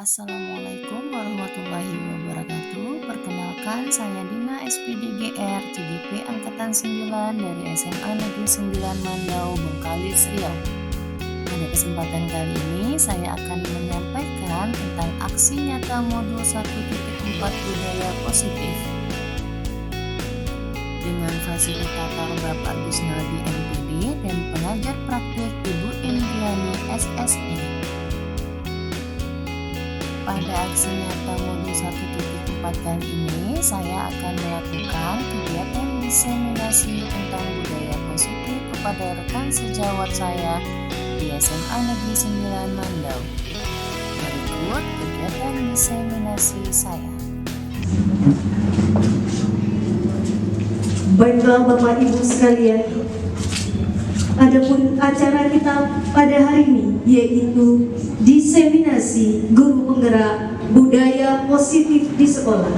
Assalamualaikum warahmatullahi wabarakatuh. Perkenalkan, saya Dina SPDGR CGP Angkatan 9 dari SMA Negeri 9 Mandau, Bengkalis, Riau. Pada kesempatan kali ini, saya akan menyampaikan tentang aksi nyata modul 1.4 budaya positif. Dengan fasilitator Bapak Gusnaldi MPD dan pengajar praktik Ibu Indriani SSI. Pada aksi nyata modul 1.4 kali ini, saya akan melakukan kegiatan diseminasi tentang budaya positif kepada rekan sejawat saya di SMA Negeri 9 Mandau. Berikut kegiatan diseminasi saya. Baiklah Bapak Ibu sekalian, adapun acara kita pada hari ini yaitu diseminasi guru penggerak budaya positif di sekolah.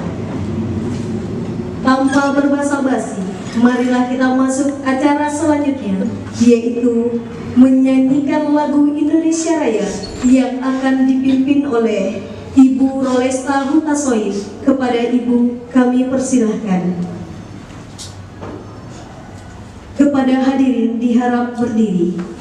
Tanpa berbasa-basi, marilah kita masuk acara selanjutnya, yaitu menyanyikan lagu Indonesia Raya yang akan dipimpin oleh Ibu Rolesta Hutasoid. Kepada Ibu kami persilahkan. Kepada hadirin diharap berdiri.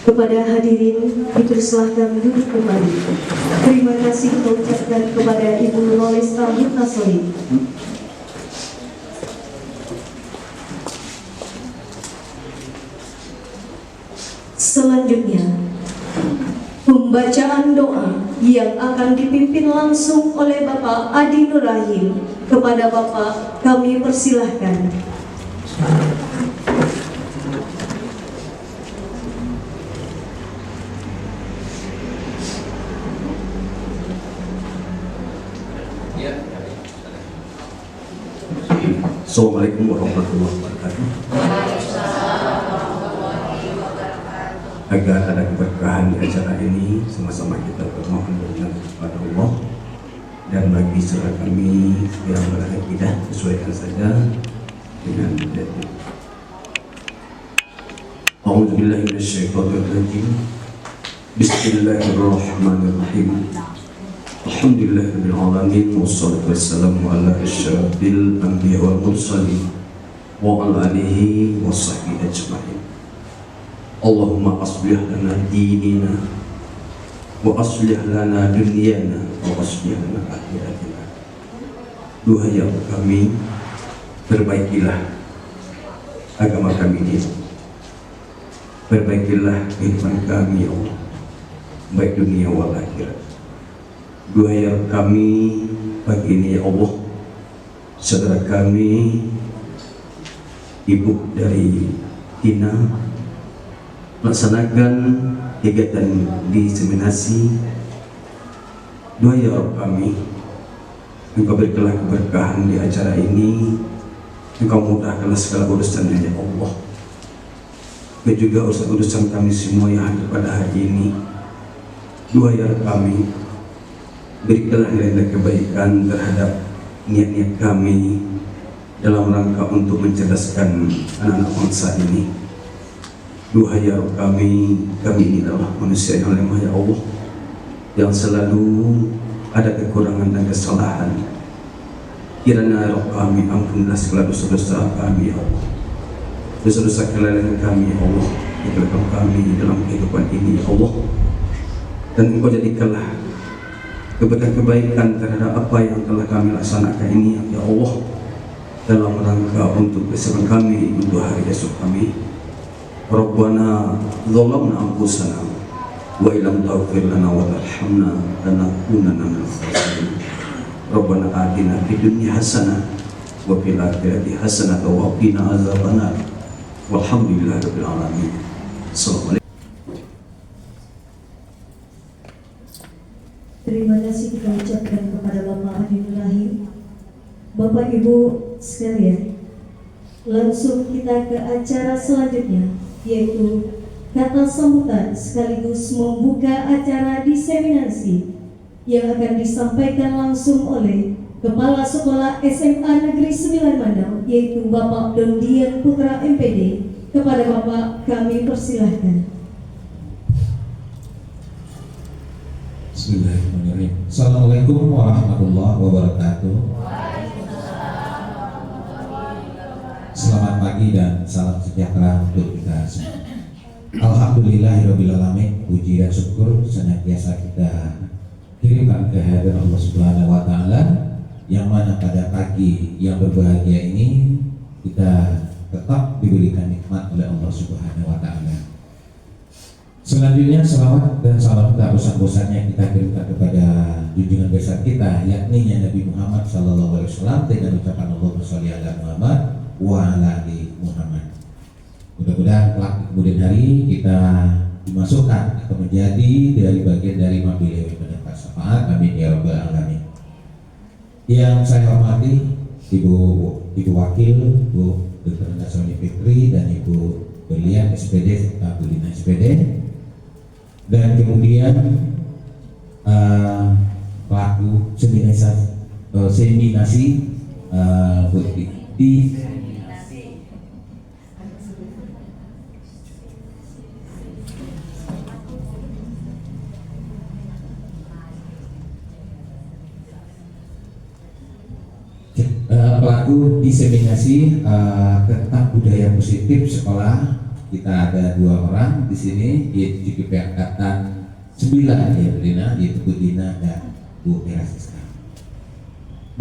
Kepada hadirin dipersilahkan duduk kembali. Terima kasih kita ucapkan kepada Ibu Rolesta Hutasoid. Selanjutnya, pembacaan doa yang akan dipimpin langsung oleh Bapak Adi Nurrahim. Kepada Bapak kami persilahkan. Assalamualaikum warahmatullahi wabarakatuh. Agar ada keberkahan di acara ini, sama-sama kita bermohon kepada Allah. Dan bagi saudara kami yang berakidah, sesuaikan saja dengan dalil. A'udzubillahi minasyaitonirrajim. Bismillahirrahmanirrahim. Alhamdulillahirabbil alamin wassalatu wassalamu ala asyrafil anbiya wal mursalin wa ala alihi washabbihi ajmain. Allahumma aslih lana dinina wa aslih lana dunyana wa aslih lana akhiratina. Duhai ya kami, perbaikilah agama kami ini, perbaikilah kehidupan kami ya Allah, baik dunia wal akhirat. Duhai kami pagi ini ya Allah, saudara kami ibu dari Tina melaksanakan kegiatan diseminasi. Doa ya Rabb kami, Engkau berikanlah keberkahan di acara ini, Engkau mudahkanlah segala urusannya ya Allah. Dan juga urusan-urusan kami semua yang hadir pada hari ini. Doa ya kami, berikanlah nilai kebaikan terhadap niat-niat kami dalam rangka untuk mencerdaskan anak-anak bangsa ini. Doa ya kami ini adalah manusia yang lemah ya Allah, yang selalu ada kekurangan dan kesalahan. Kiranya roh kami ampunilah segala dosa-dosa kami ya Allah, dosa-dosa kelalaian kami ya Allah, kegagalan kami dalam kehidupan ini ya Allah. Dan Engkau jadikanlah kebaikan terhadap apa yang telah kami laksanakan ini ya Allah, dalam rangka untuk kesenangan kami untuk hari esok kami. Rabbana zalamna anfusana wa illam taghfir lana wa tarhamna lanakunanna minal khasirin. Rabbana atina fid dunya hasanah wa fil akhirati hasanah wa qina azabannar. Walhamdulillahirabbil alamin. Assalamualaikum. Terima kasih kita ucapkan kepada Bapak Adinur Rahim. Bapak Ibu sekalian, langsung kita ke acara selanjutnya, yaitu kata sambutan sekaligus membuka acara diseminasi yang akan disampaikan langsung oleh Kepala Sekolah SMA Negeri 9 Mandau, yaitu Bapak Dondian Putra MPD. Kepada Bapak kami persilahkan. Bismillahirrahmanirrahim. Assalamualaikum warahmatullahi wabarakatuh. Selamat pagi dan salam sejahtera untuk kita semua. Alhamdulillahirrahmanirrahim. Puji dan syukur senantiasa kita kirimkan kehadiran Allah Subhanahu wa Ta'ala, yang mana pada pagi yang berbahagia ini kita tetap diberikan nikmat oleh Allah Subhanahu wa Ta'ala. Selanjutnya salawat dan salam tak bosan-bosannya kita kirimkan kepada junjungan besar kita, yakni Nabi Muhammad SAW, dengan ucapan Allahumma sholli ala Muhammad wa ala ali Muhammad. Mudah-mudahan kelak di kemudian hari kita dimasukkan atau menjadi dari bagian dari mabili mendapat syafaat. Amin ya rabbal alamin. Yang saya hormati Ibu Wakil, Bu Dr. Nasoni Fikri, dan Ibu Berlian SPD serta Bu Lina SPD, dan kemudian pelaku seminasi Bu di pelaku diseminasi tentang budaya positif sekolah. Kita ada 2 orang di sini, yaitu JKP angkatan 9 ya Dina, yaitu Bu Dina dan Bu Mirasiska.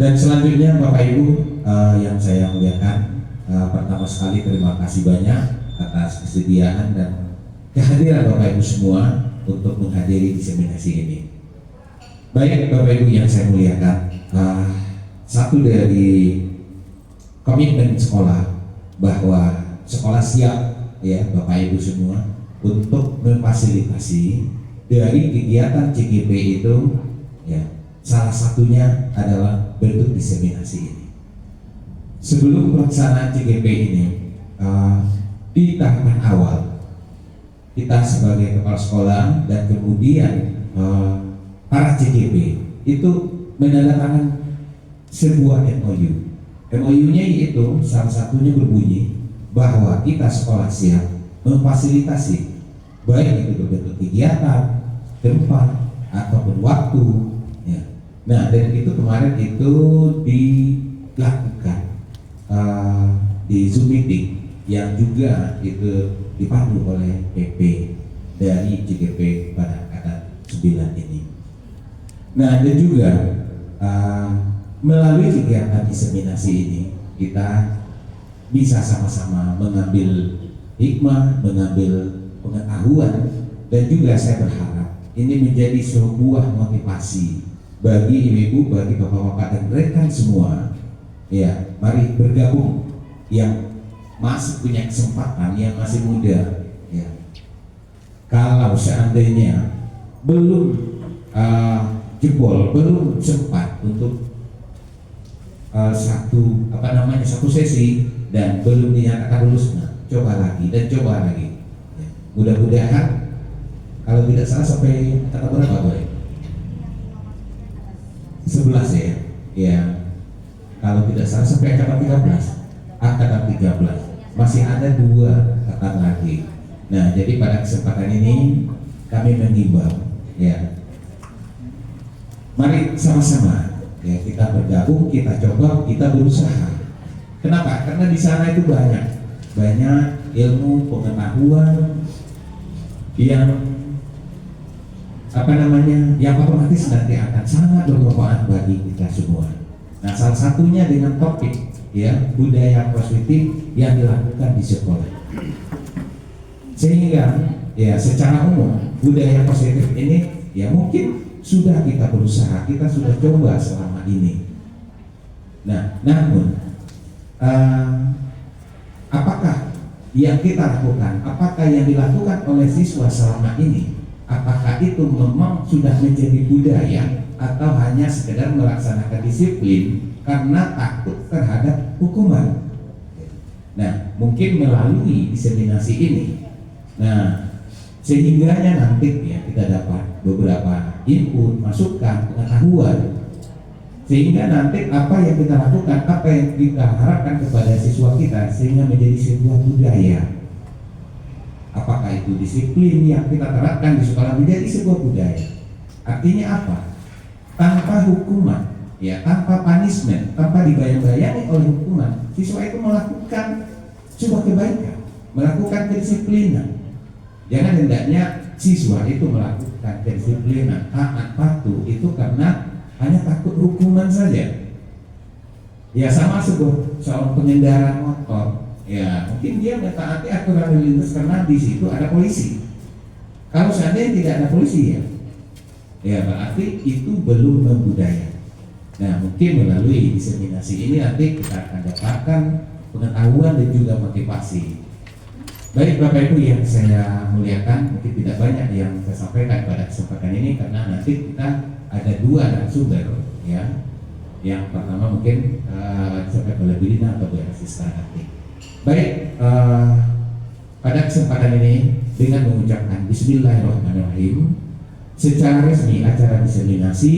Dan selanjutnya Bapak Ibu yang saya muliakan, pertama sekali terima kasih banyak atas kesediaan dan kehadiran Bapak Ibu semua untuk menghadiri diseminasi ini. Baik Bapak Ibu yang saya muliakan, satu dari komitmen sekolah bahwa sekolah siap ya Bapak Ibu semua untuk memfasilitasi dari kegiatan CGP itu ya, salah satunya adalah bentuk diseminasi ini. Sebelum pelaksanaan CGP ini di tahapan awal kita sebagai kepala sekolah dan kemudian para CGP itu menandatangani sebuah MOU. MOU-nya yaitu salah satunya berbunyi bahwa kita sekolah siap memfasilitasi baik itu berbentuk kegiatan, tempat ataupun waktu ya. Nah, dan itu kemarin itu dilakukan di Zoom meeting yang juga itu dipandu oleh PP dari JGP pada angkatan 9 ini. Nah, dan juga melalui kegiatan diseminasi ini kita bisa sama-sama mengambil hikmah, mengambil pengetahuan, dan juga saya berharap ini menjadi sebuah motivasi bagi ibu-ibu, bagi bapak-bapak dan rekan semua. Ya, mari bergabung yang masih punya kesempatan, yang masih muda. Ya, kalau seandainya belum jebol, belum sempat untuk satu sesi dan belum dinyatakan lulus, nah, coba lagi dan coba lagi. Ya, mudah-mudahan kalau tidak salah sampai kata berapa boleh? 11 ya. Ya. Kalau tidak salah sampai angkatan 13. Masih ada 2 angkatan lagi. Nah, jadi pada kesempatan ini kami mengimbau ya. Mari sama-sama ya, kita bergabung, kita coba, kita berusaha. Kenapa? Karena di sana itu banyak ilmu, pengetahuan yang yang otomatis nanti akan sangat bermanfaat bagi kita semua. Nah, salah satunya dengan topik ya, budaya positif yang dilakukan di sekolah. Sehingga ya secara umum budaya positif ini ya mungkin sudah kita berusaha, kita sudah coba selama ini. Nah, namun apakah yang kita lakukan, apakah yang dilakukan oleh siswa selama ini, apakah itu memang sudah menjadi budaya atau hanya sekedar melaksanakan disiplin karena takut terhadap hukuman? Nah, mungkin melalui diseminasi ini, nah sehingganya nanti ya kita dapat beberapa input, masukan, pengetahuan, sehingga nanti apa yang kita lakukan, apa yang kita harapkan kepada siswa kita sehingga menjadi sebuah budaya. Apakah itu disiplin yang kita terapkan di sekolah menjadi sebuah budaya? Artinya apa? Tanpa hukuman, ya, tanpa punishment, tanpa dibayang-bayangi oleh hukuman, siswa itu melakukan sebuah kebaikan, melakukan kedisiplinan. Jangan hendaknya siswa itu melakukan kedisiplinan, taat patuh itu karena hanya takut hukuman saja. Ya, sama seorang pengendara motor, ya mungkin dia mentaati aturan lalu lintas karena di situ ada polisi. Kalau seandainya tidak ada polisi ya berarti itu belum berbudaya. Nah, mungkin melalui diseminasi ini nanti kita akan dapatkan pengetahuan dan juga motivasi. Baik Bapak Ibu yang saya muliakan, mungkin tidak banyak yang saya sampaikan pada kesempatan ini karena nanti kita ada 2 narasumber ya. Yang pertama mungkin disampaikan oleh Bu Dina atau Bu Asista nanti. Baik, pada kesempatan ini dengan mengucapkan Bismillahirrahmanirrahim, secara resmi acara diseminasi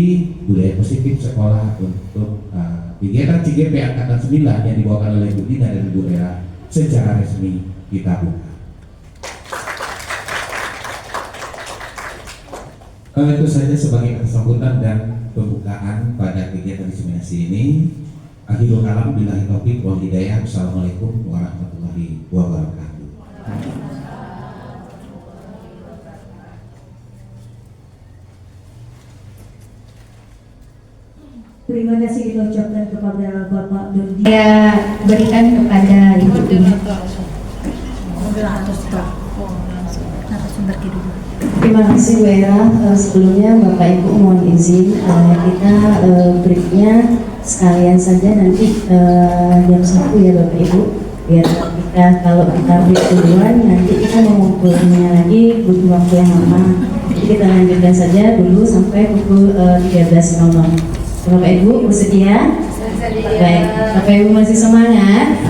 budaya positif sekolah untuk kegiatan CGP Angkatan 9 yang dibawakan oleh Bu Dina dan Bu Era secara resmi kita buka. Itu saja sebagai kesambutan dan pembukaan pada kegiatan diseminasi ini. Akhirul kalam billahi taufiq wal hidayah. Assalamualaikum warahmatullahi wabarakatuh. Terima kasih kita ucapkan kepada Bapak Dodi. Saya berikan kepada Ibu Dina. Terima kasih Bu Era. Sebelumnya Bapak Ibu mohon izin kita breaknya sekalian saja nanti jam 1 ya Bapak Ibu, biar kita kalau kita break duluan nanti kita mengumpulnya lagi butuh waktu yang lama. Jadi kita lanjutkan saja dulu sampai pukul 13.00. Bapak Ibu bersedia? Baik, Bapak Ibu masih semangat?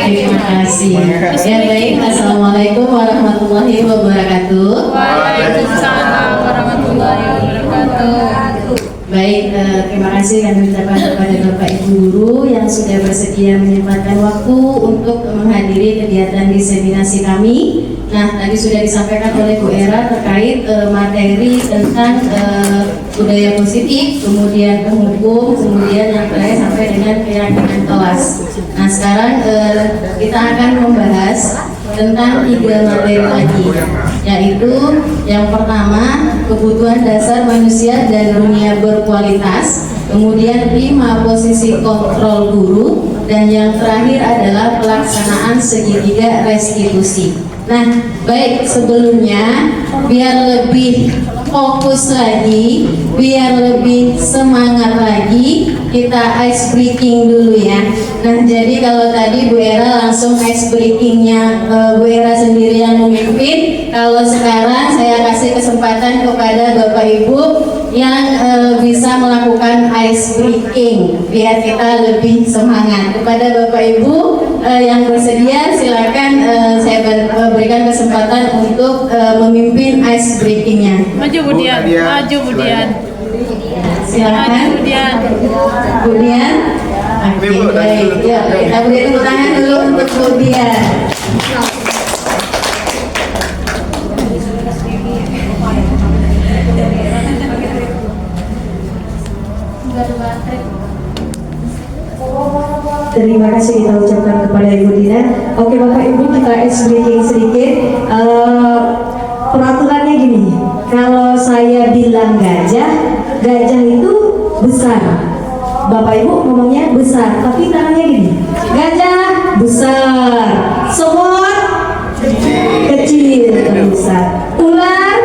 Terima kasih. Ya baik, Assalamualaikum warahmatullahi wabarakatuh. Waalaikumsalam warahmatullahi wabarakatuh. Baik, terima kasih kami ucapkan kepada Bapak Ibu Guru yang sudah bersedia menyempatkan waktu untuk menghadiri kegiatan diseminasi kami. Nah, tadi sudah disampaikan oleh Bu Era terkait materi tentang budaya positif, kemudian hukum, kemudian yang terakhir sampai dengan keyakinan kelas. Nah, sekarang kita akan membahas tentang 3 materi lagi, yaitu yang pertama kebutuhan dasar manusia dan dunia berkualitas, kemudian 5 posisi kontrol guru, dan yang terakhir adalah pelaksanaan segitiga restitusi. Nah, baik, sebelumnya biar lebih fokus lagi, biar lebih semangat lagi, kita ice breaking dulu ya. Nah, jadi kalau tadi Bu Era langsung ice breakingnya Bu Era sendiri yang memimpin, kalau sekarang saya kasih kesempatan kepada Bapak Ibu yang bisa melakukan ice breaking biar kita lebih semangat. Kepada Bapak Ibu yang bersedia, silakan saya berikan kesempatan untuk memimpin ice breakingnya. Maju Budian, maju Budian. Silakan. Maju Budian. Budian. Oke, baik. Ya, kita beri tepuk tangan dulu untuk Budian. Terima kasih kita ucapkan kepada Ibu Dina. Oke Bapak Ibu, kita ice breaking sedikit. Peraturannya gini, kalau saya bilang gajah, gajah itu besar. Bapak Ibu ngomongnya besar, tapi tangannya gini. Gajah besar, semut kecil atau besar. Ular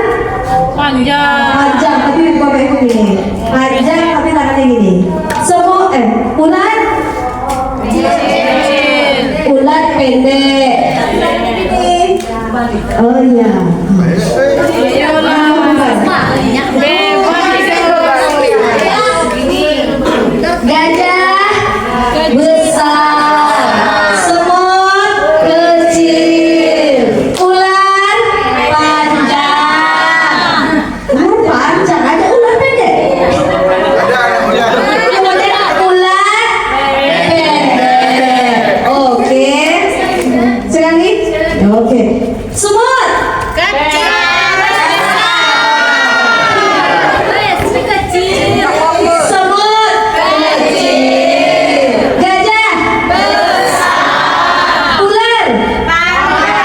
Panjang. panjang, tapi Bapak Ibu gini. Panjang tapi tangannya gini. Semut ular ular pendek. Oh iya. Gajah besar, semut kecil, ular panjang. Ular panjang, ada ular pendek. Ular pendek. Oke. Sekali. Oke. Semut semut kecil, gajah besar, ular ular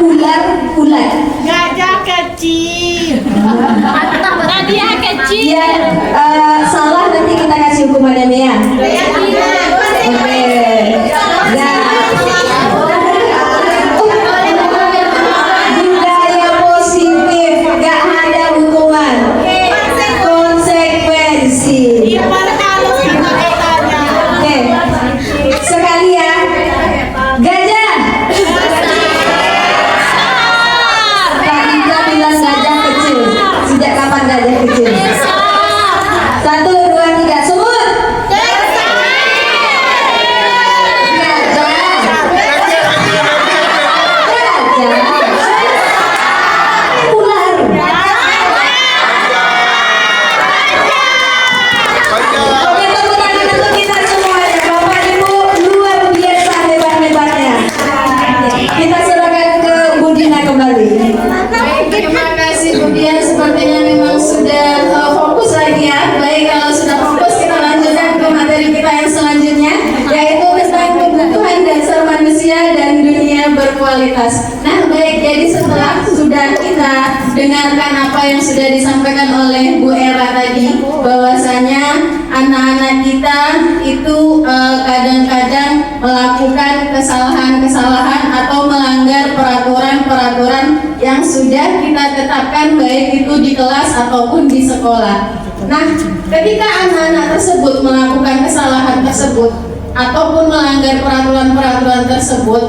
ular ular Gajah kecil. Nadia kecil. ya salah nanti kita kasih hukumannya ya. Oke. Budaya positif, gak ada hukuman, konsekuensi. Oke, sekali ya. Gajah. Kak Ida bilang gajah kecil. Sejak kapan gajah kecil? 1, 2, 3. Semut. Gajah. Ular. Oke, tepuk tangan untuk kita semuanya. Bapak Ibu luar biasa hebat-hebatnya. Kita serahkan ke Budina kembali. Baik, terima kasih Budian. Sepertinya memang sudah fokus lagi ya. Baik, kalau sudah fokus kita lanjutkan ke materi kita yang selanjutnya, yaitu tentang kebutuhan dasar manusia dan dunia berkualitas. Nah, baik, jadi setelah sudah kita dengarkan apa yang sudah disampaikan oleh Bu Era tadi, bahwasanya anak-anak kita itu kadang-kadang melakukan kesalahan-kesalahan atau melanggar peraturan-peraturan yang sudah kita tetapkan, baik itu di kelas ataupun di sekolah. Nah, ketika anak-anak tersebut melakukan kesalahan tersebut ataupun melanggar peraturan-peraturan tersebut,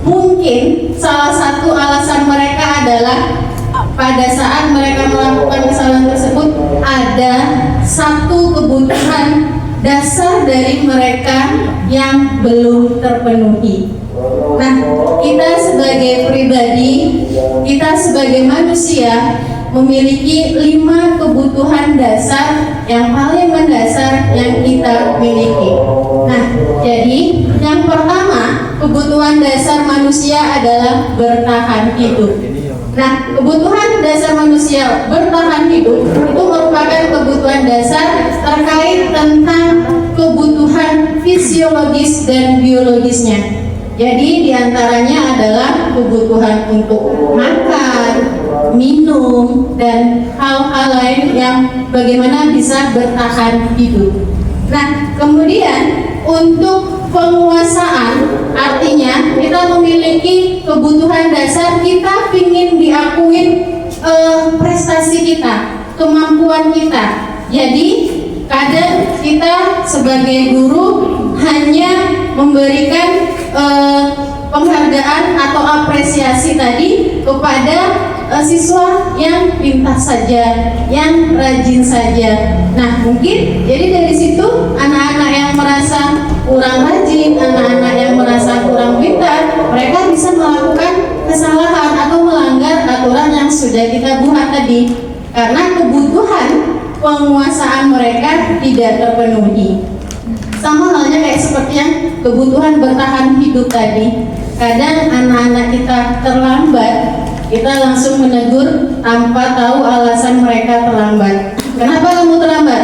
mungkin salah satu alasan mereka adalah pada saat mereka melakukan kesalahan tersebut ada satu kebutuhan dasar dari mereka yang belum terpenuhi. Nah, kita sebagai pribadi, kita sebagai manusia memiliki 5 kebutuhan dasar yang paling mendasar yang kita miliki. Nah, jadi yang pertama, kebutuhan dasar manusia adalah bertahan hidup. Nah, kebutuhan dasar manusia bertahan hidup itu merupakan kebutuhan dasar terkait tentang kebutuhan fisiologis dan biologisnya. Jadi diantaranya adalah kebutuhan untuk makan, minum, dan hal-hal lain yang bagaimana bisa bertahan hidup. Nah, kemudian untuk penguasaan, artinya kita memiliki kebutuhan dasar, kita ingin diakuin prestasi kita, kemampuan kita. Jadi kadang kita sebagai guru hanya memberikan penghargaan atau apresiasi tadi kepada siswa yang pintar saja, yang rajin saja. Nah, mungkin jadi dari situ anak-anak yang merasa kurang rajin, anak-anak yang merasa kurang pintar, mereka bisa melakukan kesalahan atau melanggar aturan yang sudah kita buat tadi, karena kebutuhan penguasaan mereka tidak terpenuhi. Sama halnya kayak seperti yang kebutuhan bertahan hidup tadi. Kadang anak-anak kita terlambat, kita langsung menegur tanpa tahu alasan mereka terlambat. Kenapa kamu terlambat?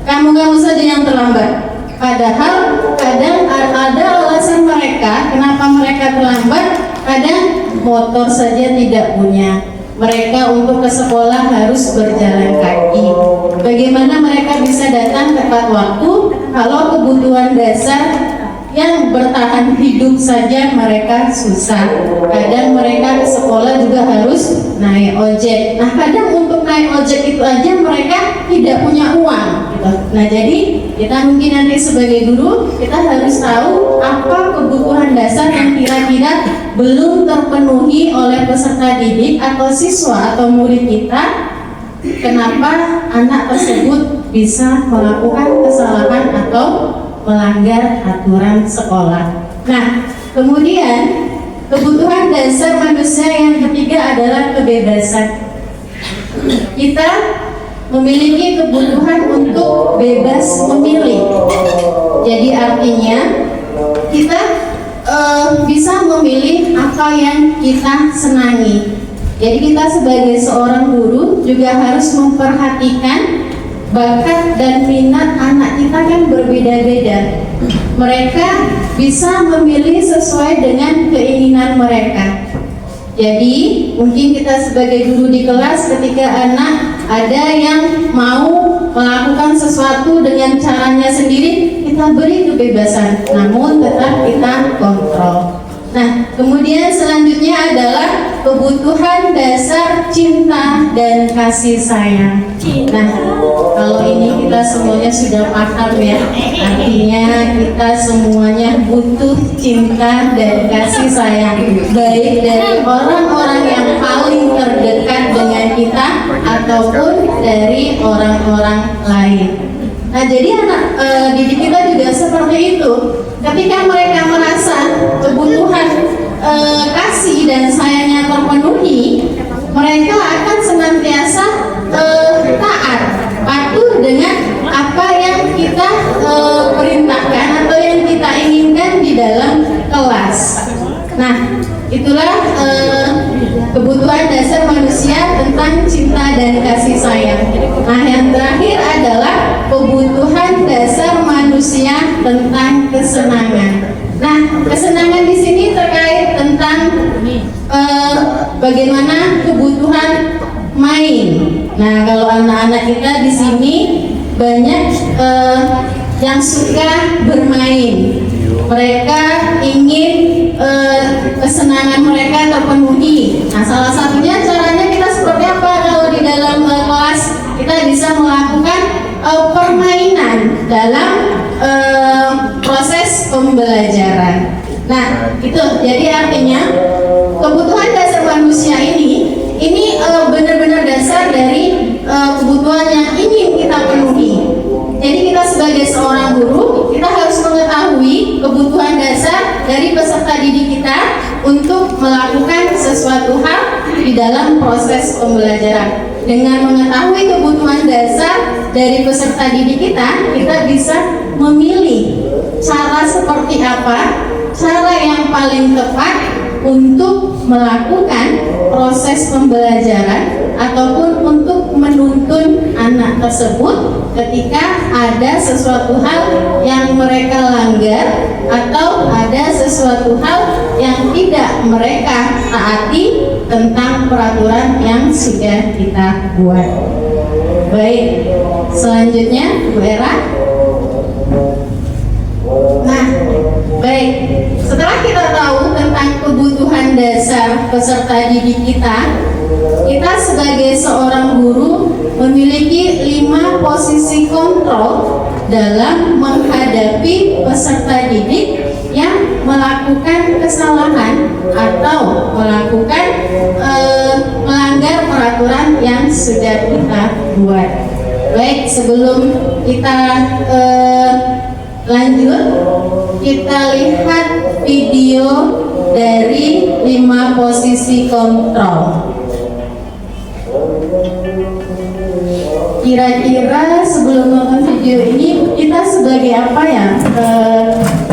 Kamu saja yang terlambat. Padahal kadang ada alasan mereka kenapa mereka terlambat. Kadang motor saja tidak punya. Mereka untuk ke sekolah harus berjalan kaki. Bagaimana mereka bisa datang tepat waktu kalau kebutuhan dasar yang bertahan hidup saja mereka susah. Kadang mereka ke sekolah juga harus naik ojek. Nah, kadang untuk naik ojek itu aja mereka tidak punya uang gitu. Nah, jadi kita mungkin nanti sebagai guru kita harus tahu apa kebutuhan dasar yang kira-kira belum terpenuhi oleh peserta didik atau siswa atau murid kita. Kenapa anak tersebut bisa melakukan kesalahan atau melanggar aturan sekolah. Nah, kemudian kebutuhan dasar manusia yang ketiga adalah kebebasan. Kita memiliki kebutuhan untuk bebas memilih. Jadi artinya kita bisa memilih apa yang kita senangi. Jadi kita sebagai seorang guru juga harus memperhatikan bakat dan minat anak kita kan berbeda-beda. Mereka bisa memilih sesuai dengan keinginan mereka. Jadi mungkin kita sebagai guru di kelas ketika anak ada yang mau melakukan sesuatu dengan caranya sendiri, kita beri kebebasan, namun tetap kita kontrol. Nah, kemudian selanjutnya adalah kebutuhan dasar cinta dan kasih sayang. Nah, kalau ini kita semuanya sudah paham ya. Artinya kita semuanya butuh cinta dan kasih sayang, baik dari orang-orang yang paling terdekat dengan kita ataupun dari orang-orang lain. Nah, jadi anak didik kita juga seperti itu. Ketika mereka merasa kebutuhan kasih dan sayangnya terpenuhi, mereka akan senantiasa taat, patuh dengan apa yang kita perintahkan atau yang kita inginkan di dalam kelas. Nah, itulah kebutuhan dasar manusia tentang cinta dan kasih sayang. Nah, yang terakhir adalah kebutuhan dasar manusia tentang kesenangan. Nah, kesenangan di sini terkait tentang bagaimana kebutuhan main. Nah, kalau anak-anak kita di sini banyak yang suka bermain. Mereka ingin kesenangan mereka terpenuhi. Nah, salah satunya caranya kita seperti apa? Kalau di dalam kelas kita bisa melakukan permainan dalam proses pembelajaran. Nah, itu jadi artinya kebutuhan dasar manusia ini benar-benar dasar dari kebutuhan yang ingin kita penuhi. Jadi kita sebagai seorang guru, kita harus mengetahui kebutuhan dasar dari peserta didik kita untuk melakukan sesuatu hal di dalam proses pembelajaran. Dengan mengetahui kebutuhan dasar dari peserta didik kita bisa memilih cara seperti apa, cara yang paling tepat untuk melakukan proses pembelajaran ataupun untuk menuntun anak tersebut ketika ada sesuatu hal yang mereka langgar atau ada sesuatu hal peraturan yang sudah kita buat. Baik, selanjutnya Bu Era. Nah, baik, setelah kita tahu tentang kebutuhan dasar peserta didik kita sebagai seorang guru memiliki 5 posisi kontrol dalam menghadapi peserta didik yang melakukan kesalahan atau melakukan melanggar peraturan yang sudah kita buat. Baik, sebelum kita lanjut, kita lihat video dari 5 posisi kontrol. Kira-kira sebelum nonton video ini kita sebagai apa ya?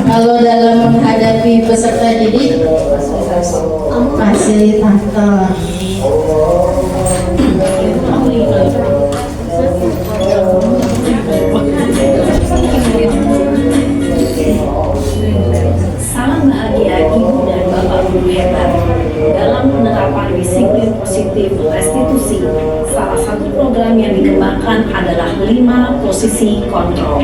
Kalau dalam menghadapi peserta didik, fasilitator. Salam bahagia Ibu dan Bapak Guru hebat. Dalam penerapan disiplin positif restitusi, salah satu program yang dikembangkan adalah 5 posisi kontrol.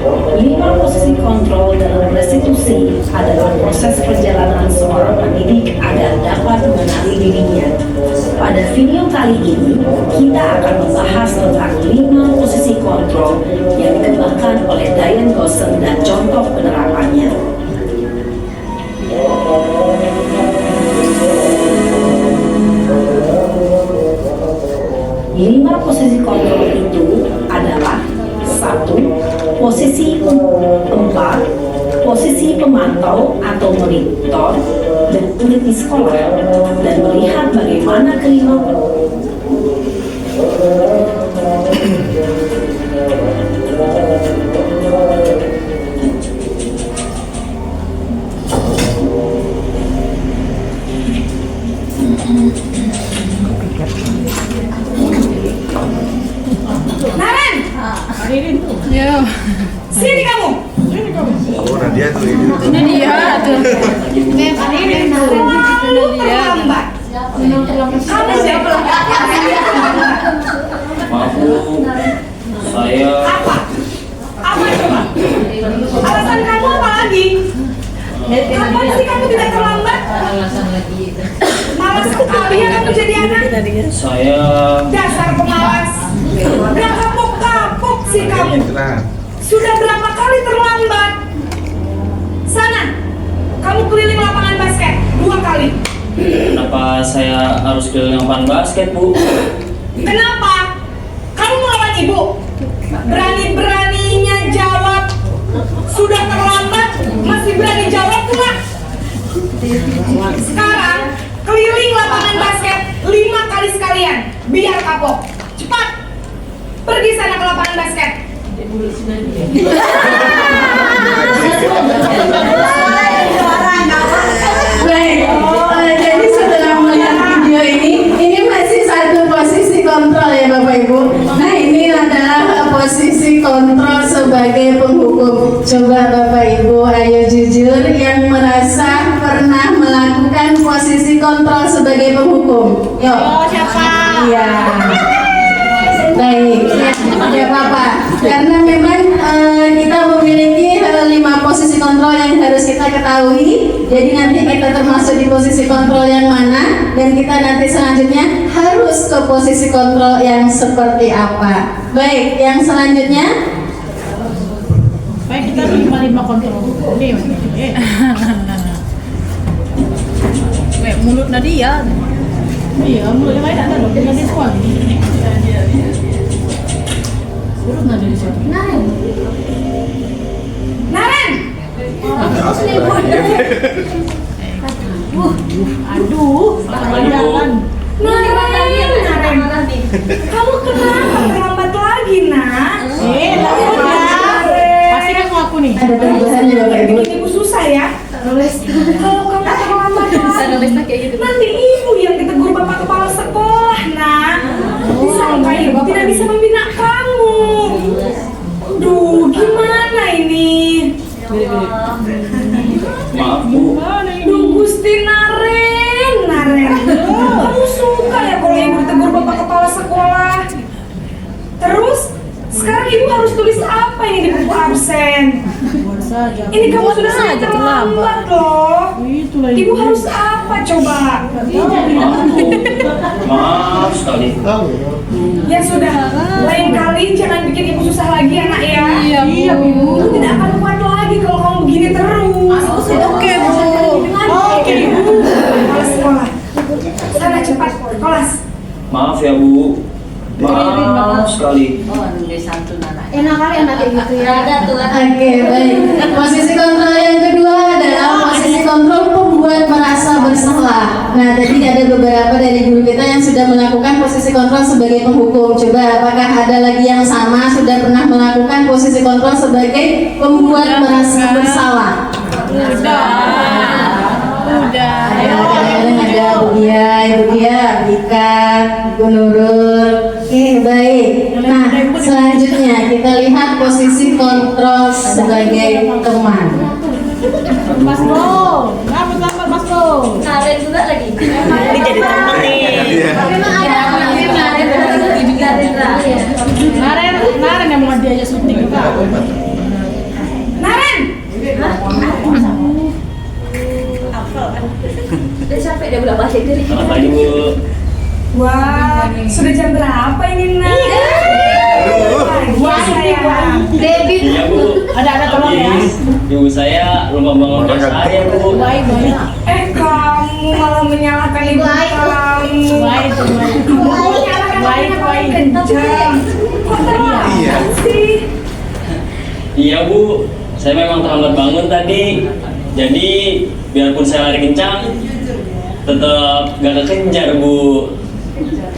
5 posisi kontrol dalam restitusi adalah proses perjalanan seorang pendidik agar dapat mengenali dirinya. Pada video kali ini, kita akan membahas tentang 5 posisi kontrol yang dikembangkan oleh Diane Gossen dan contoh penerapannya. 5 posisi kontrol itu adalah 1. Posisi 4, posisi pemantau atau monitor dan murid di sekolah dan melihat bagaimana kelima Naren, ya. Sini kamu. Oh, Nadia tuh ini. Ini dia tuh. Ini terlambat. Kamu siapa? Maaf Bu, saya Apa? Apa coba? Alasan kamu apa lagi? Kapan sih kamu tidak terlambat? Malas sekali ya kamu jadi anak. saya Dasar pemalas. Udah kapok-kapok sih kamu. Sudah berapa kali terlambat? Sana, kamu keliling lapangan basket 2 kali. kenapa saya harus keliling lapangan basket Bu? Kenapa? Kamu melawan ibu? Berani-beraninya jawab. Sudah terlambat, masih berani jawab pula. Sekarang, keliling lapangan basket 5 kali sekalian. Biar kapok. Cepat. Pergi sana ke lapangan basket. Baik, jadi setelah melihat video ini masih satu posisi kontrol ya Bapak Ibu. Nah, ini adalah posisi kontrol sebagai penghukum. Coba Bapak Ibu, ayo jujur yang merasa pernah melakukan posisi kontrol sebagai penghukum. Yuk. Siapa? Iya. Baik, ya apa-apa. Karena memang kita memiliki 5 posisi kontrol yang harus kita ketahui. Jadi nanti kita termasuk di posisi kontrol yang mana, dan kita nanti selanjutnya harus ke posisi kontrol yang seperti apa. Baik, yang selanjutnya. Baik, kita 5 kontrol. Mulut Nadia. Iya, mulutnya lain ada loh, dengan di sekolah. Mulut Nadia di sini. Naren! Aduh, jalan. Naren. Kamu kenapa terlambat lagi, Nak? Pasti kamu aku nih. Ada tambahan ya Bapak Ibu. Bikin ibu susah ya. Kalau kamu terlambat lagi, nanti ibu yang ditegur bapak kepala sekolah, Nak. Disangka ibu tidak bisa membina kamu. Duh, gimana ini? Maaf Bu, Duh, Gusti Naren. Kamu suka Sekarang ibu harus tulis apa ini di buku absen? Ini kamu sudah sangat terlambat loh. Ibu harus apa coba? Maaf sekali. Ya sudah, lain kali jangan bikin ibu susah lagi anak ya. Iya bu. Ibu tidak akan kuat lagi kalau kamu begini terus. Oke bu. Oke bu. Kelas sekolah. Sana cepat ke kelas. Maaf ya Bu. Maaf sekali. Enak kali anak kayak gitu ya. Oke, baik. Posisi kontrol yang kedua adalah posisi kontrol pembuat merasa bersalah. Nah, tadi ada beberapa dari guru kita yang sudah melakukan posisi kontrol sebagai penghukum. Coba, apakah ada lagi yang sama sudah pernah melakukan posisi kontrol sebagai pembuat merasa bersalah? Udah. Ada Bu Dia, Ibu Dia, Bika, Bu Nurul. Oke, baik. Nah, selanjutnya kita lihat posisi kontrol sebagai teman. Mas Bo, selamat Mas Bo. Karen juga lagi. Ini jadi teman nih. Naren yang mau diajak syuting juga. Naren. Udah capek dia udah balik dari. Selamat pagi Bu. Wah, sudah jam berapa ini Nak? Wah sayang. David. Iya Bu. Ada tolong ya. Ibu saya lupa bangun saya Bu. Baik. Kamu malah menyalahkan ibu kamu. Baik. Kencang. Kok terlambat sih? Iya Bu. Saya memang terlambat bangun tadi. Jadi biarpun saya lari kencang, tetap gak kekejar Bu.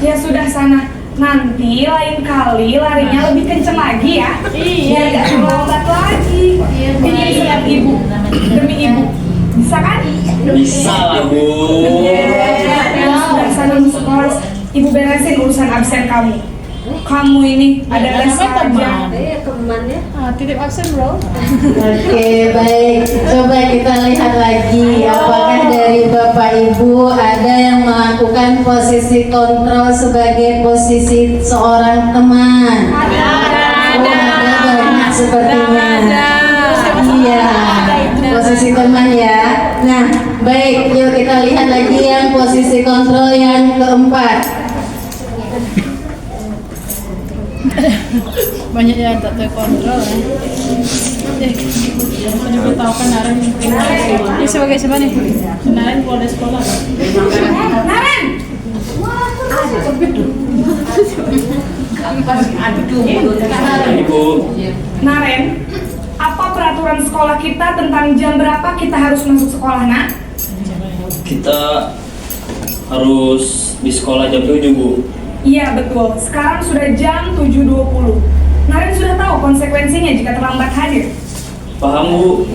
Ya sudah sana. Nanti lain kali larinya lebih kenceng lagi ya. Biar gak terlambat lagi. Ini lihat ibu. Demi ibu. Bisa kan? Bisa lah Bu. Ya sudah sana masuk kelas. Ibu beresin urusan absen kamu. Kamu ini ada les saja. Temannya. Titip absen bro. Oke, baik. Coba kita lihat lagi apakah dari Bapak Ibu ada yang melakukan posisi kontrol sebagai posisi seorang teman. Ada banyak sepertinya. Iya, posisi teman ya. Nah, baik, yuk kita lihat lagi yang posisi kontrol yang keempat. Banyak yang tak terkontrol ya. Aku diberitahukan Naren. Ini sebagai siapa nih? Naren keluar dari sekolah. Naren! Ini Bu. Naren, apa peraturan sekolah kita tentang jam berapa kita harus masuk sekolah, Nak? Kita harus di sekolah jam 7 Bu. Iya betul, sekarang sudah jam 7.20. Naren sudah tahu konsekuensinya jika terlambat hadir. Paham Bu.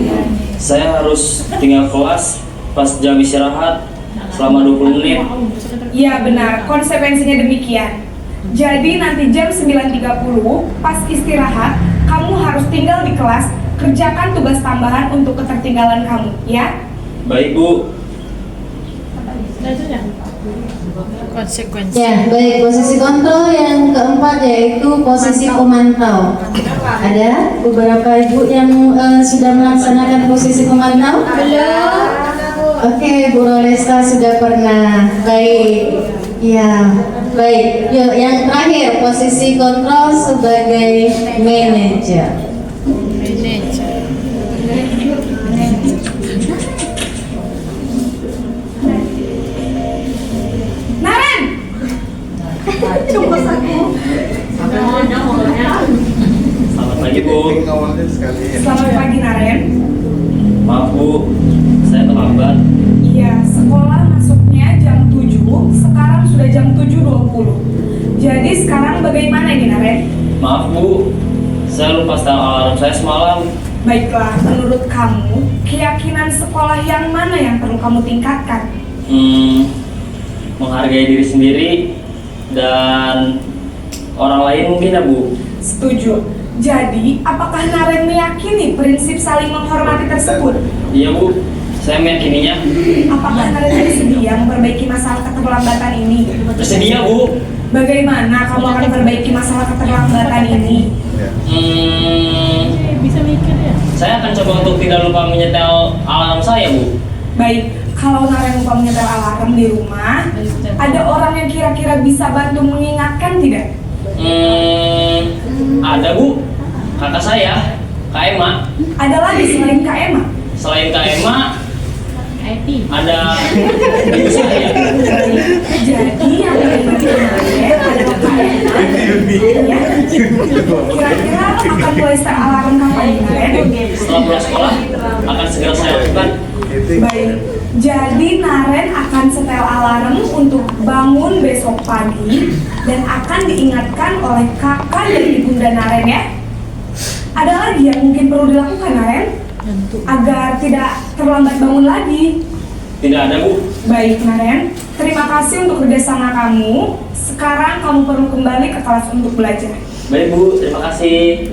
Saya harus tinggal kelas pas jam istirahat selama 20 menit. Iya benar, konsekuensinya demikian. Jadi nanti jam 9.30 pas istirahat, kamu harus tinggal di kelas, kerjakan tugas tambahan untuk ketertinggalan kamu, ya? Baik Bu. Konsekuensi. Ya, baik. Posisi kontrol yang keempat yaitu posisi pemantau. Ada beberapa ibu yang sudah melaksanakan posisi pemantau? Belum. Oke, Bu Rolesta sudah pernah. Baik. Ya, baik. Yuk, yang terakhir posisi kontrol sebagai manajer. Selamat pagi Bu. Selamat pagi Naren. Maaf Bu, saya terlambat. Iya, sekolah masuknya jam 7, sekarang sudah jam 7.20. Jadi sekarang bagaimana ini Naren? Maaf Bu, saya lupa setel alarm saya semalam. Baiklah, menurut kamu, keyakinan sekolah yang mana yang perlu kamu tingkatkan? Menghargai diri sendiri dan orang lain mungkin ya Bu. Setuju. Jadi, apakah Naren meyakini prinsip saling menghormati tersebut? Iya Bu, saya meyakininya. Apakah Naren bersedia memperbaiki masalah keterlambatan ini? Bersedia Bu. Bagaimana kamu akan memperbaiki masalah keterlambatan ini? Bisa mikir ya. Saya akan coba untuk tidak lupa menyetel alarm saya, Bu. Baik, kalau Naren lupa menyetel alarm di rumah, ada orang yang kira-kira bisa bantu mengingatkan tidak? Ada, Bu. Kakak saya, Kak Emma. Ada lagi selain Kak Emma? Selain Kak Emma, ada ibu saya. Jadi yang mengingatkan Naren adalah Kak Emma. Ya. Kira-kira akan mulai set alarm kapan, Naren? Setelah pulang sekolah, akan segera saya lakukan. Baik, jadi Naren akan setel alarm untuk bangun besok pagi dan akan diingatkan oleh kakak dan ibunda Naren ya. Ada lagi yang mungkin perlu dilakukan Naren agar tidak terlambat bangun lagi? Tidak ada, Bu. Baik Naren, terima kasih untuk kerjasama kamu. Sekarang kamu perlu kembali ke kelas untuk belajar. Baik, Bu. Terima kasih.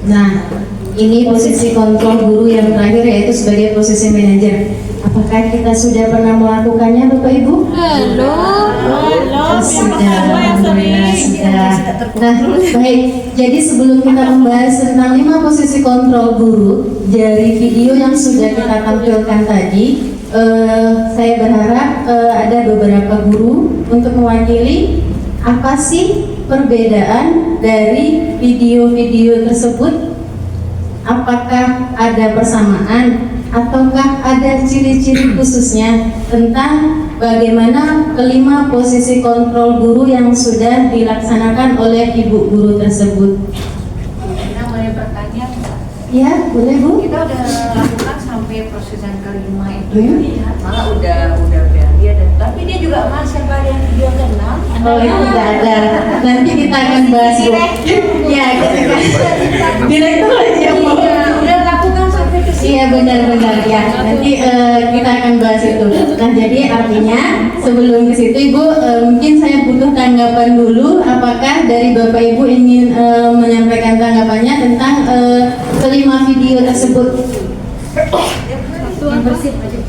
Nah, ini posisi kontrol guru yang terakhir yaitu sebagai posisi manajer. Apakah kita sudah pernah melakukannya Bapak Ibu? Sudah. Nah, baik. Jadi sebelum kita membahas tentang 5 posisi kontrol guru dari video yang sudah kita tampilkan tadi, saya berharap ada beberapa guru untuk mewakili apa sih perbedaan dari video-video tersebut. Apakah ada persamaan ataukah ada ciri-ciri khususnya tentang bagaimana kelima posisi kontrol guru yang sudah dilaksanakan oleh ibu guru tersebut? Kita boleh bertanya, Mbak? Ya, boleh Bu. Kita udah lakukan sampai proses yang kelima itu, malah udah dia dan tapi dia juga masih ada yang video ke-6. Oh, itu tidak ada. Nanti kita akan bahas Bu. Ya, direktur aja Bu. Udah lakukan sampai ke sini. Iya benar-benar ya. Nanti kita akan bahas itu. Nah jadi artinya sebelum ke situ Ibu mungkin saya butuh tanggapan dulu. Apakah dari Bapak Ibu ingin menyampaikan tanggapannya tentang kelima video tersebut? Yang bersih aja.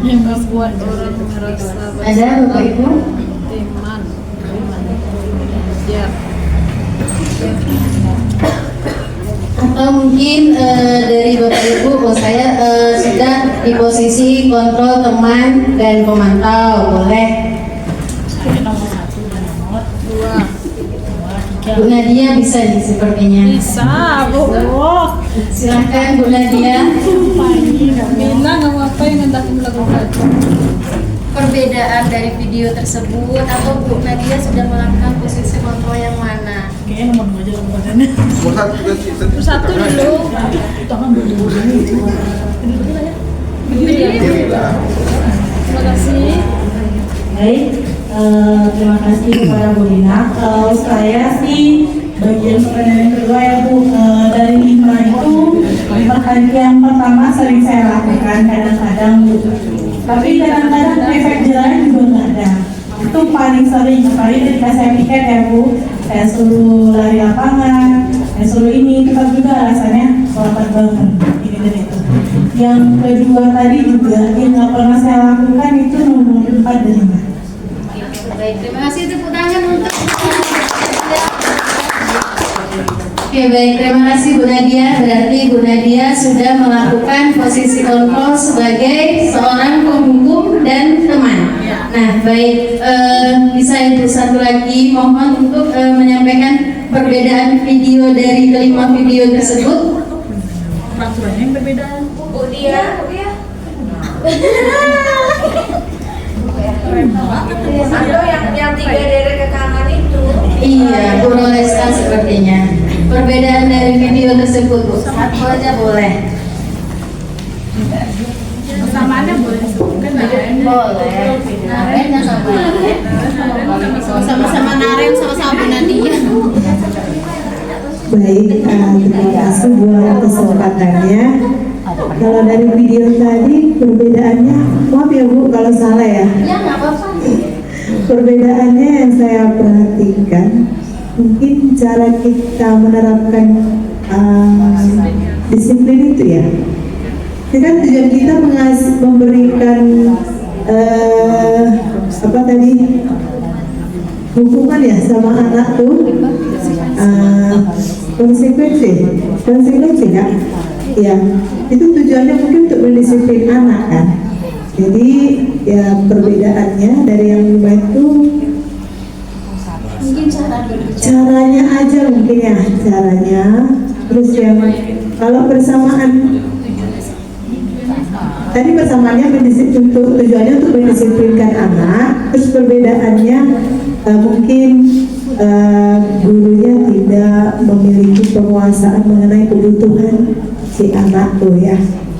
Yang membuat orang merasa Ada Bapak Ibu? iman. Ya. Atau mungkin dari Bapak Ibu, saya sudah di posisi kontrol teman dan pemantau, boleh? Nomor 1 dan nomor 2. Bu Nadia bisa nih sepertinya. Bisa, Bu. Silahkan Bu Nadia. Bila apa yang hendak melakukan? Perbedaan dari video tersebut atau Bu Nadia sudah melakukan posisi kontrol yang mana? Kayaknya nomor 2 aja lakukannya. Nomor 1 Satu dulu. Tangan dulu. Terima kasih. Baik, terima kasih kepada Bu Dina. Kalau saya sih bagian pertanyaan yang kedua ya Bu, dari 5 itu pertanyaan yang pertama sering saya lakukan kadang-kadang Bu, tapi kadang-kadang efek jerahnya juga nggak ada. Itu paling sering, apalagi ketika saya piket ya Bu, saya suruh lari lapangan, saya suruh ini, tetap juga rasanya selamat banget ini dan itu. Yang kedua tadi juga yang nggak pernah saya lakukan itu nomor 4 dan 5. Baik, terima kasih tepuk tangan untuk Oke, baik, terima kasih Bu Nadia. Berarti Bu Nadia sudah melakukan posisi kontrol sebagai seorang penghukum dan teman. Nah, baik, bisa Ibu satu lagi mohon untuk menyampaikan perbedaan video dari kelima video tersebut. Peraturannya yang berbeda. Bu Dia. Atau yang 3 derek ke kanan itu. Iya, Bu Roleska sepertinya. Perbedaan dari video tersebut, Bu. Satu aja boleh. Persamaannya boleh disebutkan Boleh. Naren dan sama sama-sama Naren sama-sama Bu Nadia. Baik, terima kasih buat kesempatannya. Kalau dari video tadi perbedaannya, maaf ya Bu kalau salah ya. Ya nggak apa-apa. Perbedaannya yang saya perhatikan, mungkin cara kita menerapkan disiplin itu ya. Ini kan tujuan kita memberikan apa tadi hukuman ya sama anak tuh. konsekuensi kan? Ya, itu tujuannya mungkin untuk mendisiplin anak kan. Jadi ya perbedaannya dari yang lima itu Mungkin caranya aja mungkin ya, caranya. Terus yang kalau bersamaan, tadi persamaannya untuk tujuannya untuk mendisiplinkan anak. Terus perbedaannya mungkin gurunya tidak memiliki penguasaan mengenai kebutuhan si anak tuh ya.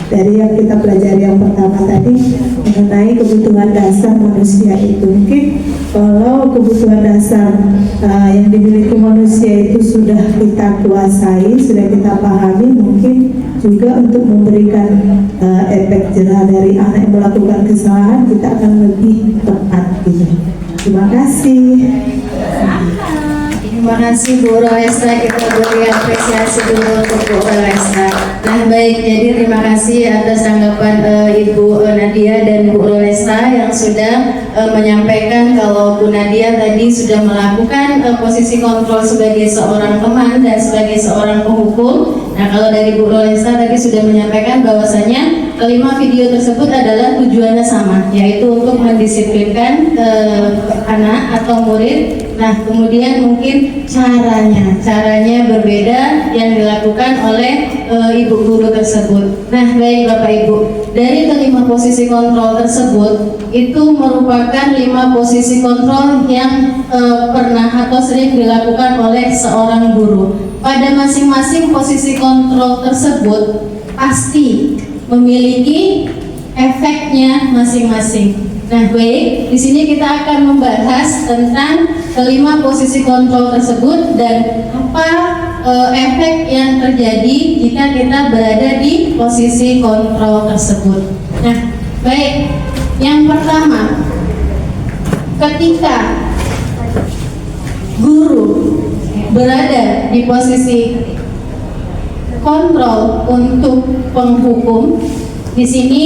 Dari yang kita pelajari yang pertama tadi mengenai kebutuhan dasar manusia itu, mungkin kalau kebutuhan dasar yang dimiliki manusia itu sudah kita kuasai, sudah kita pahami, mungkin juga untuk memberikan efek jerah dari anak yang melakukan kesalahan kita akan lebih tepat gitu. Terima kasih. Terima kasih Bu Rolesta, kita beri apresiasi dulu untuk Bu Rolesta. Nah baik, jadi terima kasih atas tanggapan Ibu Nadia dan Bu Rolesta yang sudah menyampaikan kalau Bu Nadia tadi sudah melakukan posisi kontrol sebagai seorang teman dan sebagai seorang penghukum. Nah kalau dari Bu Rolesta tadi sudah menyampaikan bahwasanya kelima video tersebut adalah tujuannya sama, yaitu untuk mendisiplinkan anak atau murid. Nah kemudian mungkin caranya berbeda yang dilakukan oleh ibu guru tersebut. Nah baik Bapak Ibu, dari kelima posisi kontrol tersebut itu merupakan 5 posisi kontrol yang pernah atau sering dilakukan oleh seorang guru. Pada masing-masing posisi kontrol tersebut pasti memiliki efeknya masing-masing. Nah baik, di sini kita akan membahas tentang kelima posisi kontrol tersebut dan apa efek yang terjadi jika kita berada di posisi kontrol tersebut. Nah baik, yang pertama, ketika guru berada di posisi kontrol untuk penghukum, di sini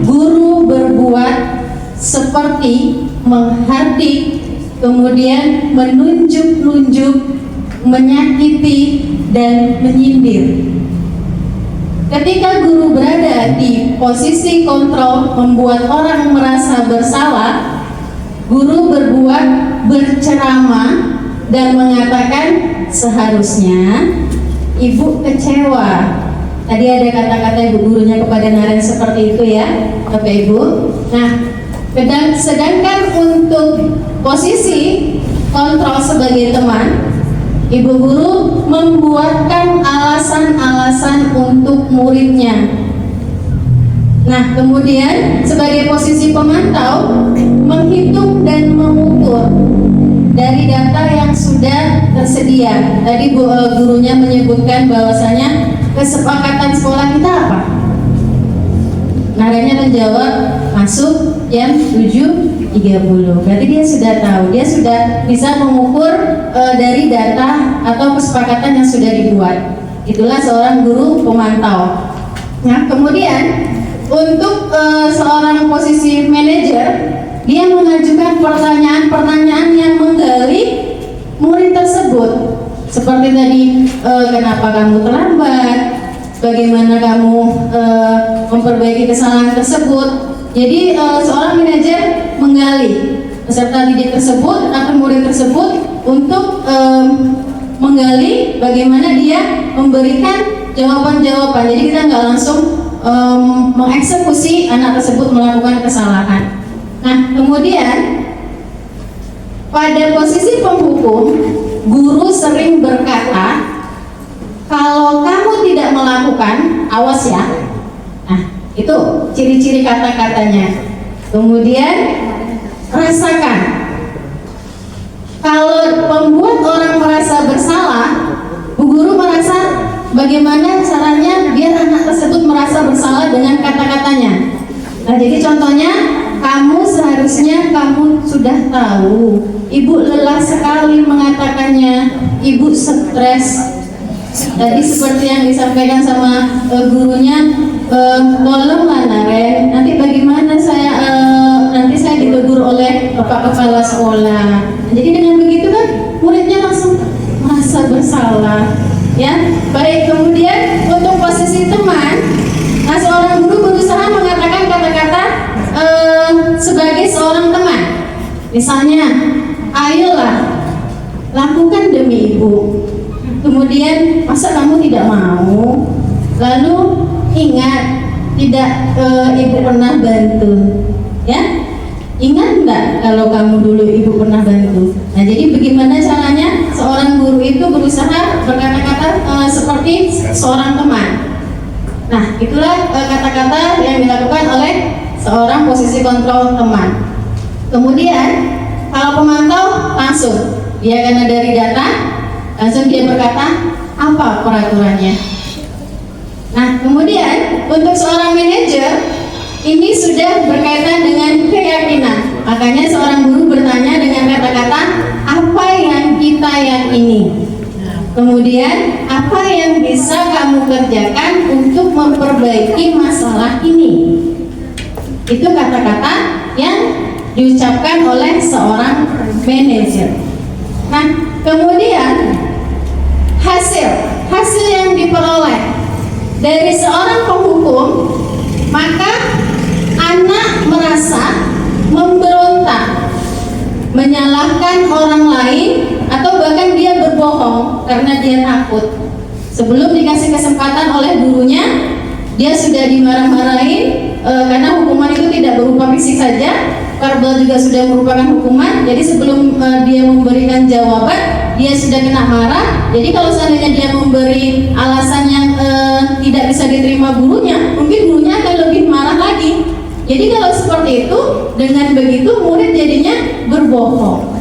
guru berbuat seperti menghardik, kemudian menunjuk-nunjuk, menyakiti, dan menyindir. Ketika guru berada di posisi kontrol membuat orang merasa bersalah, guru berbuat berceramah dan mengatakan seharusnya ibu kecewa. Tadi ada kata-kata ibu gurunya kepada Naren seperti itu ya, Bapak Ibu. Nah, sedangkan untuk posisi kontrol sebagai teman, ibu guru membuatkan alasan-alasan untuk muridnya. Nah, kemudian sebagai posisi pemantau, menghitung dan mengukur dari data yang sudah tersedia. Tadi gurunya menyebutkan bahwasanya kesepakatan sekolah kita apa? Narenya menjawab masuk jam 7.30. Berarti dia sudah tahu, dia sudah bisa mengukur dari data atau kesepakatan yang sudah dibuat. Itulah seorang guru pemantau. Nah, kemudian untuk seorang posisi manajer, dia mengajukan pertanyaan-pertanyaan yang menggali murid tersebut. Seperti tadi, kenapa kamu terlambat? Bagaimana kamu memperbaiki kesalahan tersebut? Jadi seorang manajer menggali peserta didik tersebut atau murid tersebut untuk menggali bagaimana dia memberikan jawaban-jawaban. Jadi kita nggak langsung mengeksekusi anak tersebut melakukan kesalahan. Nah, kemudian pada posisi penghukum, guru sering berkata, kalau kamu tidak melakukan, awas ya. Nah, itu ciri-ciri kata-katanya. Kemudian rasakan. Kalau membuat orang merasa bersalah, bu guru merasa bagaimana caranya biar anak tersebut merasa bersalah dengan kata-katanya. Nah, jadi contohnya, kamu seharusnya kamu sudah tahu, ibu lelah sekali mengatakannya, ibu stres. Tadi seperti yang disampaikan sama gurunya, tolonglah Naren, nanti bagaimana nanti saya ditegur oleh Bapak Kepala Sekolah. Jadi dengan begitu kan muridnya langsung merasa bersalah. Ya, baik. Kemudian untuk posisi teman, nah seorang guru berusaha mengatakan kata-kata sebagai seorang teman. Misalnya, ayolah lakukan demi ibu. Kemudian masa kamu tidak mau? Lalu ingat, tidak ibu pernah bantu, ya? Ingat enggak kalau kamu dulu ibu pernah bantu? Nah, jadi bagaimana caranya seorang guru itu berusaha berkata-kata seperti seorang teman. Nah, itulah kata-kata yang dilakukan oleh seorang posisi kontrol teman. Kemudian kalau pemantau langsung, dia karena dari data langsung dia berkata apa peraturannya. Nah, kemudian untuk seorang manajer ini sudah berkaitan dengan keyakinan. Makanya seorang guru bertanya dengan kata-kata apa yang kita yakini. Kemudian apa yang bisa kamu kerjakan untuk memperbaiki masalah ini. Itu kata-kata yang diucapkan oleh seorang manajer. Nah, kemudian hasil yang diperoleh dari seorang penghukum, maka anak merasa memberontak, menyalahkan orang lain, atau bahkan dia berbohong karena dia takut. Sebelum dikasih kesempatan oleh gurunya, dia sudah dimarah-marahin karena hukuman itu tidak berupa fisik saja, verbal juga sudah merupakan hukuman. Jadi sebelum dia memberikan jawaban, dia sudah kena marah. Jadi kalau seandainya dia memberi alasan yang tidak bisa diterima gurunya, mungkin gurunya akan lebih marah lagi. Jadi kalau seperti itu, dengan begitu murid jadinya berbohong.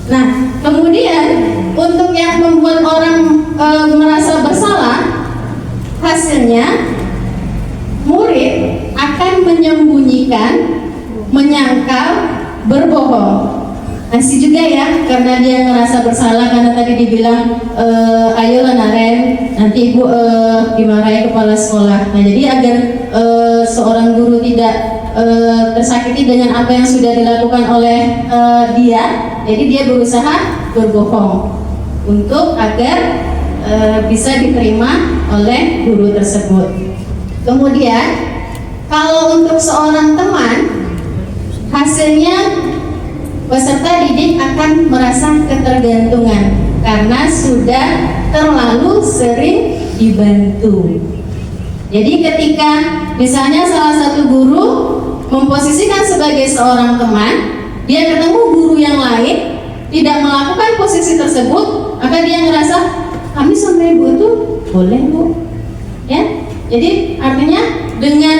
Nah, kemudian untuk yang membuat orang merasa bersalah, hasilnya murid akan menyembunyikan, menyangkal, berbohong. Masih juga ya, karena dia merasa bersalah karena tadi dibilang ayolah Naren, nanti ibu dimarahi kepala sekolah. Nah, jadi agar seorang guru tidak tersakiti dengan apa yang sudah dilakukan oleh dia, jadi dia berusaha berbohong untuk agar bisa diterima oleh guru tersebut. Kemudian kalau untuk seorang teman, hasilnya peserta didik akan merasa ketergantungan karena sudah terlalu sering dibantu. Jadi ketika misalnya salah satu guru memposisikan sebagai seorang teman, dia ketemu guru yang lain tidak melakukan posisi tersebut, maka dia ngerasa kami sama ibu itu boleh bu, ya. Jadi artinya dengan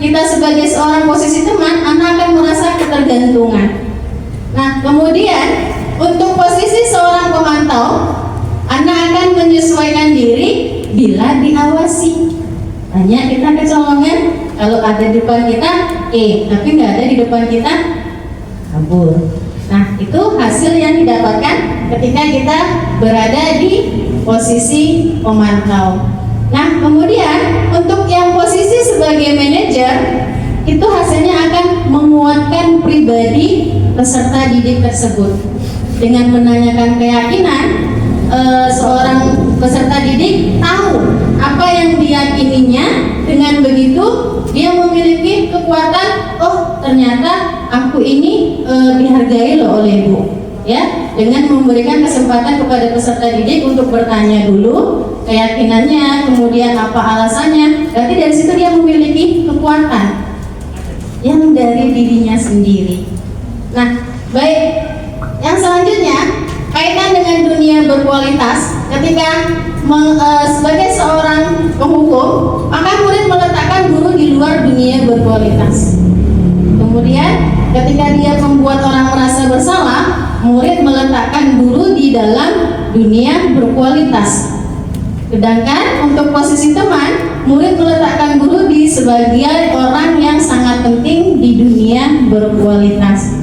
kita sebagai seorang posisi teman, anak akan merasa ketergantungan. Nah, kemudian untuk posisi seorang pemantau, anak akan menyesuaikan diri bila diawasi. Hanya kita kecolongan, kalau ada di depan kita, tapi nggak ada di depan kita, kabur. Nah, itu hasil yang didapatkan ketika kita berada di posisi pemantau. Nah, kemudian untuk yang posisi sebagai manajer, itu hasilnya akan menguatkan pribadi peserta didik tersebut. Dengan menanyakan keyakinan, seorang peserta didik tahu apa yang diyakininya. Dengan begitu dia memiliki kekuatan, oh ternyata aku ini dihargai loh oleh ibu, ya. Dengan memberikan kesempatan kepada peserta didik untuk bertanya dulu keyakinannya, kemudian apa alasannya. Berarti dari situ dia memiliki kekuatan yang dari dirinya sendiri. Nah, baik, yang selanjutnya kaitan dengan dunia berkualitas. Ketika sebagai seorang penghukum, maka murid meletakkan guru di luar dunia berkualitas. Kemudian ketika dia membuat orang merasa bersalah, murid meletakkan guru di dalam dunia berkualitas. Sedangkan untuk posisi teman, murid meletakkan guru di sebagai orang yang sangat penting di dunia berkualitas.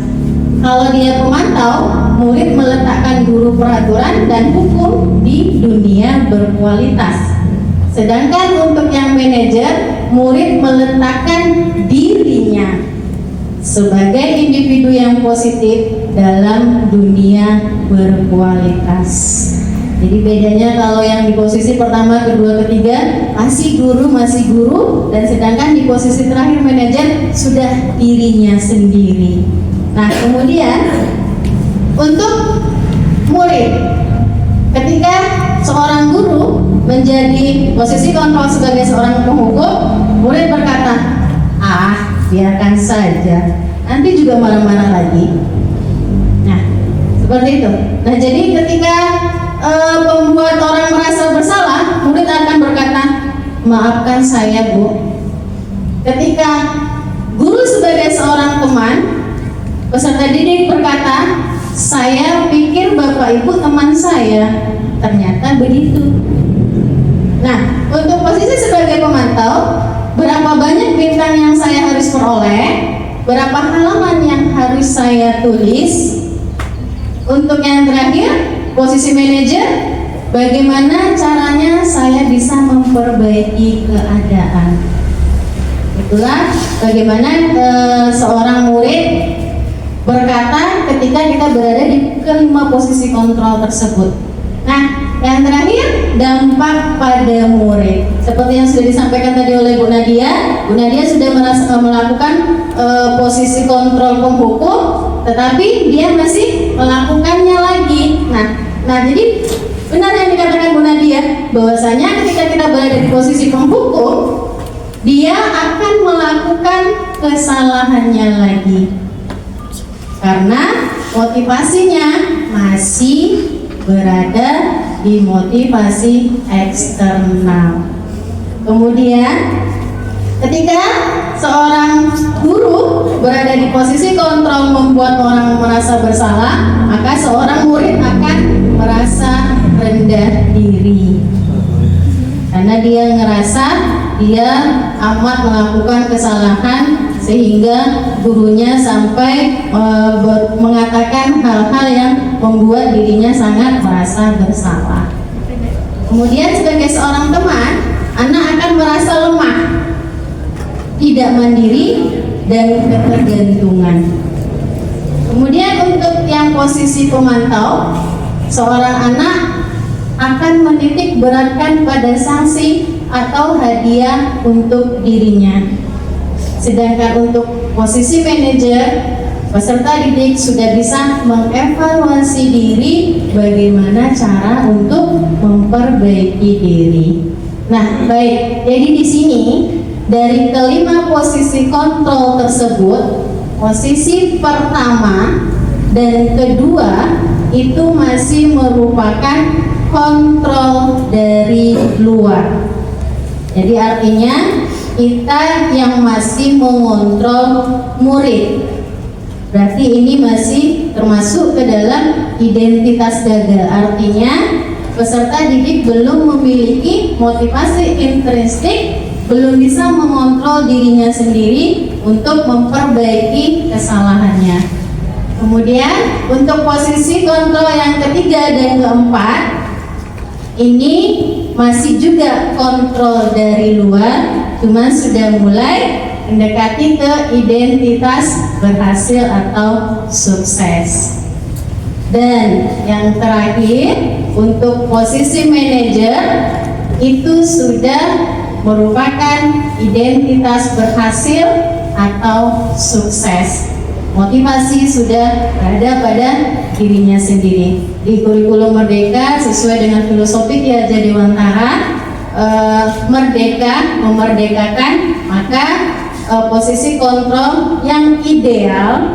Kalau dia pemantau, murid meletakkan guru peraturan dan hukum di dunia berkualitas. Sedangkan untuk yang manajer, murid meletakkan dirinya sebagai individu yang positif dalam dunia berkualitas. Jadi bedanya kalau yang di posisi pertama, kedua, ketiga masih guru, dan sedangkan di posisi terakhir manajer sudah dirinya sendiri. Nah, kemudian untuk murid, ketika seorang guru menjadi posisi kontrol sebagai seorang penghukum, murid berkata, biarkan saja, nanti juga marah-marah lagi. Nah, seperti itu. Nah, jadi ketika membuat orang merasa bersalah, murid akan berkata, maafkan saya, Bu. Ketika guru sebagai seorang teman, peserta didik berkata, saya pikir Bapak Ibu teman saya, ternyata begitu. Nah, untuk posisi sebagai pemantau, berapa banyak bintang yang saya harus peroleh, berapa halaman yang harus saya tulis. Untuk yang terakhir, posisi manajer, bagaimana caranya saya bisa memperbaiki keadaan. Itulah bagaimana seorang murid berkata ketika kita berada di kelima posisi kontrol tersebut. Nah, yang terakhir, dampak pada murid. Seperti yang sudah disampaikan tadi oleh Bu Nadia sudah melakukan posisi kontrol penghukum, tetapi dia masih melakukannya lagi. Nah, jadi benar yang dikatakan Bu Nadia, bahwasanya ketika kita berada di posisi penghukum, dia akan melakukan kesalahannya lagi karena motivasinya masih berada di motivasi eksternal. Kemudian ketika seorang guru berada di posisi kontrol membuat orang merasa bersalah, maka seorang murid akan merasa rendah diri karena dia ngerasa dia amat melakukan kesalahan sehingga gurunya sampai mengatakan hal-hal yang membuat dirinya sangat merasa bersalah. Kemudian sebagai seorang teman, anak akan merasa lemah, tidak mandiri, dan ketergantungan. Kemudian untuk yang posisi pemantau, seorang anak akan menitik beratkan pada sanksi atau hadiah untuk dirinya. Sedangkan untuk posisi manajer, peserta didik sudah bisa mengevaluasi diri bagaimana cara untuk memperbaiki diri. Nah, baik. Jadi di sini dari kelima posisi kontrol tersebut, posisi pertama dan kedua itu masih merupakan kontrol dari luar. Jadi artinya kita yang masih mengontrol murid. Berarti ini masih termasuk ke dalam identitas gagal. Artinya peserta didik belum memiliki motivasi intrinsik, belum bisa mengontrol dirinya sendiri untuk memperbaiki kesalahannya. Kemudian untuk posisi kontrol yang ketiga dan keempat, ini masih juga kontrol dari luar, cuma sudah mulai mendekati ke identitas berhasil atau sukses. Dan yang terakhir, untuk posisi manajer itu sudah merupakan identitas berhasil atau sukses. Motivasi sudah ada pada dirinya sendiri. Di kurikulum Merdeka sesuai dengan filosofi Ki Hajar Dewantara, merdeka, memerdekakan, maka posisi kontrol yang ideal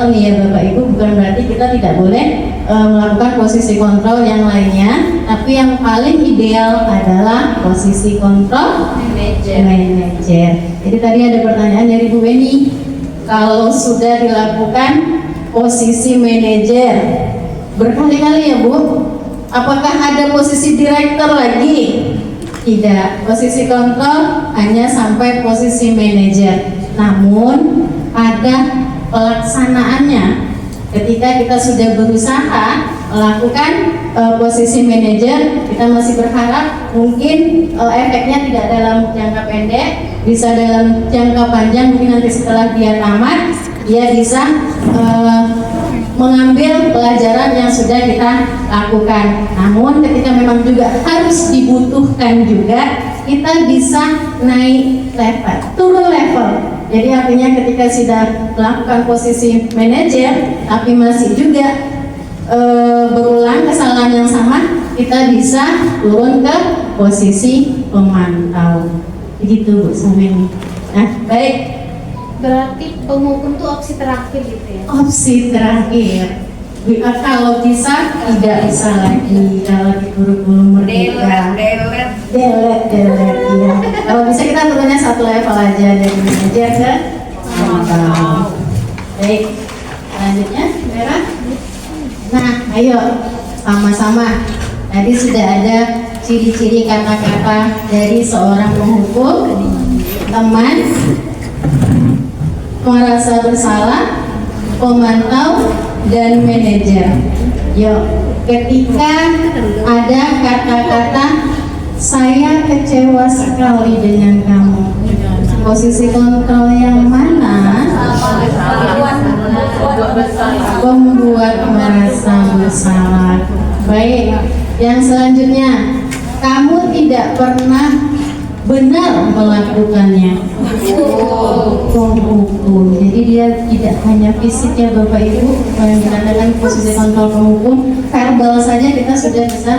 nih ya Bapak Ibu, bukan berarti kita tidak boleh melakukan posisi kontrol yang lainnya, tapi yang paling ideal adalah posisi kontrol manajer. Jadi tadi ada pertanyaan dari Bu Weni, kalau sudah dilakukan posisi manajer berkali-kali ya Bu, apakah ada posisi direktur lagi? Tidak, posisi kontrol hanya sampai posisi manajer. Namun ada pelaksanaannya. Ketika kita sudah berusaha melakukan posisi manajer, kita masih berharap mungkin efeknya tidak dalam jangka pendek, bisa dalam jangka panjang, mungkin nanti setelah dia tamat dia bisa mengambil pelajaran yang sudah kita lakukan. Namun ketika memang juga harus dibutuhkan juga, kita bisa naik level, turun level. Jadi artinya ketika sudah melakukan posisi manajer tapi masih juga berulang kesalahan yang sama, kita bisa turun ke posisi pemantau. Begitu Bu Sameni. Nah, baik. Berarti penghukum itu opsi terakhir gitu ya? Opsi terakhir. Kalau bisa tidak bisa lagi kalau di kurikulum merdeka. Delete ya. Kalau bisa kita turunnya satu level aja dari manajer ke pemantau. Baik. Selanjutnya, Merah. Nah, ayo sama-sama. Tadi sudah ada ciri-ciri kata-kata dari seorang penghukum, teman, merasa bersalah, pemantau, dan manajer. Yuk, ketika ada kata-kata saya kecewa sekali dengan kamu, posisi kontrol yang mana? Membuat merasa bersalah. Baik, yang selanjutnya, kamu tidak pernah benar melakukannya. Penghukum. Jadi dia tidak hanya fisik ya Bapak Ibu, yang dikatakan posisi kontrol penghukum, verbal saja kita sudah bisa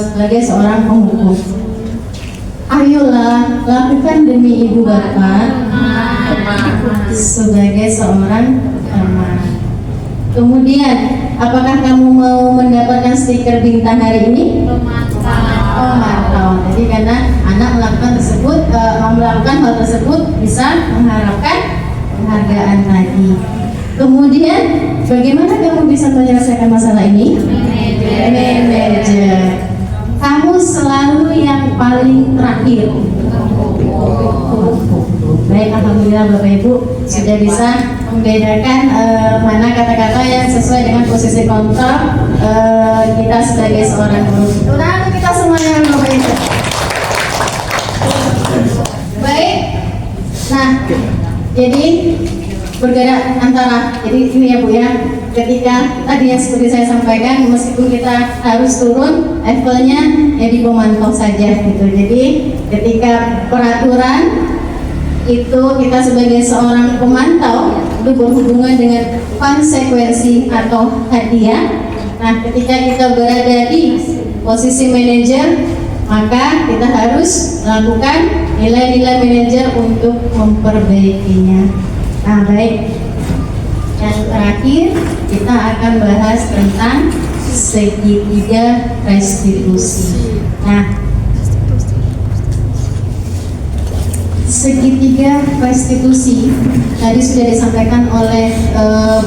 sebagai seorang penghukum. Ayolah, lakukan demi Ibu Bapak sebagai seorang teman. Kemudian, apakah kamu mau mendapatkan stiker bintang hari ini? Pemantau. Jadi karena anak melakukan hal tersebut bisa mengharapkan penghargaan lagi. Kemudian, bagaimana kamu bisa menyelesaikan masalah ini? Manajer. Kamu selalu yang paling terakhir. Baik, alhamdulillah Bapak Ibu sudah bisa membedakan mana kata-kata yang sesuai dengan posisi kontrol kita sebagai seorang guru. Nah, kita semuanya Bapak Ibu. Baik. Nah, jadi bergerak antara, jadi ini ya Bu ya, ketika tadi yang seperti saya sampaikan, meskipun kita harus turun levelnya ya di pemantau saja gitu. Jadi ketika peraturan itu kita sebagai seorang pemantau itu berhubungan dengan konsekuensi atau hadiah. Nah, ketika kita berada di posisi manajer, maka kita harus melakukan nilai-nilai manajer untuk memperbaikinya. Nah, baik. Yang terakhir kita akan bahas tentang segitiga restitusi. Nah, segitiga restitusi tadi sudah disampaikan oleh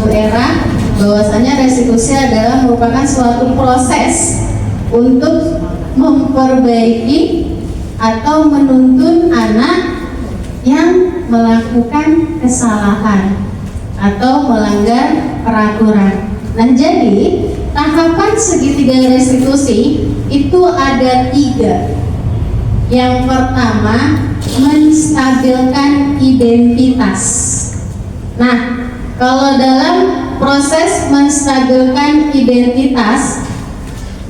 Bu Era bahwasanya restitusi adalah merupakan suatu proses untuk memperbaiki atau menuntun anak yang melakukan kesalahan atau melanggar peraturan. Nah, jadi tahapan segitiga restitusi itu ada 3. Yang pertama, menstabilkan identitas. Nah, kalau dalam proses menstabilkan identitas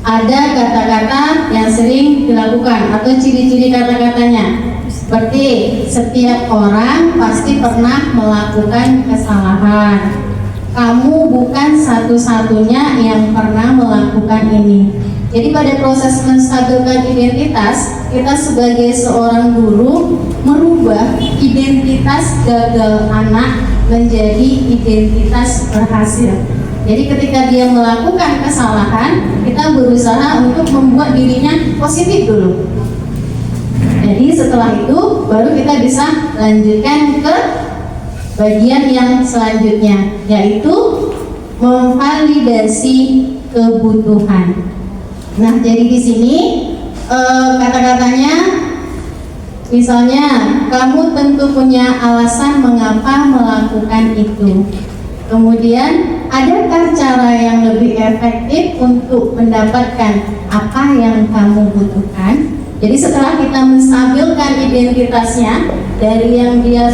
ada kata-kata yang sering dilakukan atau ciri-ciri kata-katanya. Seperti setiap orang pasti pernah melakukan kesalahan. Kamu bukan satu-satunya yang pernah melakukan ini. Jadi pada proses menstabilkan identitas, kita sebagai seorang guru merubah identitas gagal anak menjadi identitas berhasil. Jadi ketika dia melakukan kesalahan, kita berusaha untuk membuat dirinya positif dulu. Jadi setelah itu baru kita bisa lanjutkan ke bagian yang selanjutnya, yaitu memvalidasi kebutuhan. Nah, jadi di sini kata-katanya, misalnya kamu tentu punya alasan mengapa melakukan itu. Kemudian, adakah cara yang lebih efektif untuk mendapatkan apa yang kamu butuhkan? Jadi setelah kita menstabilkan identitasnya dari yang dia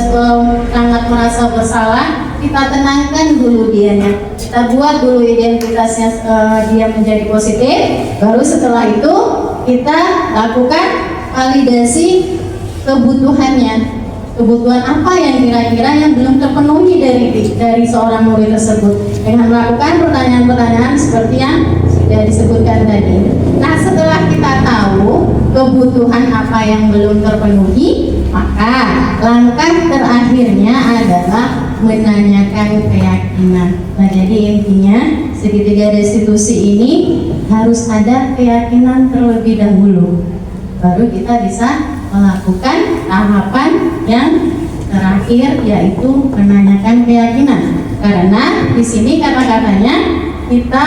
sangat merasa bersalah, kita tenangkan dulu dianya. Kita buat dulu identitasnya dia menjadi positif. Baru setelah itu kita lakukan validasi kebutuhannya. Kebutuhan apa yang kira-kira yang belum terpenuhi dari seorang murid tersebut, dengan melakukan pertanyaan-pertanyaan seperti yang sudah disebutkan tadi. Nah, setelah kita tahu kebutuhan apa yang belum terpenuhi, maka langkah terakhirnya adalah menanyakan keyakinan. Nah, jadi intinya segitiga restitusi ini harus ada keyakinan terlebih dahulu, baru kita bisa melakukan tahapan yang terakhir, yaitu menanyakan keyakinan. Karena di sini kata-katanya kita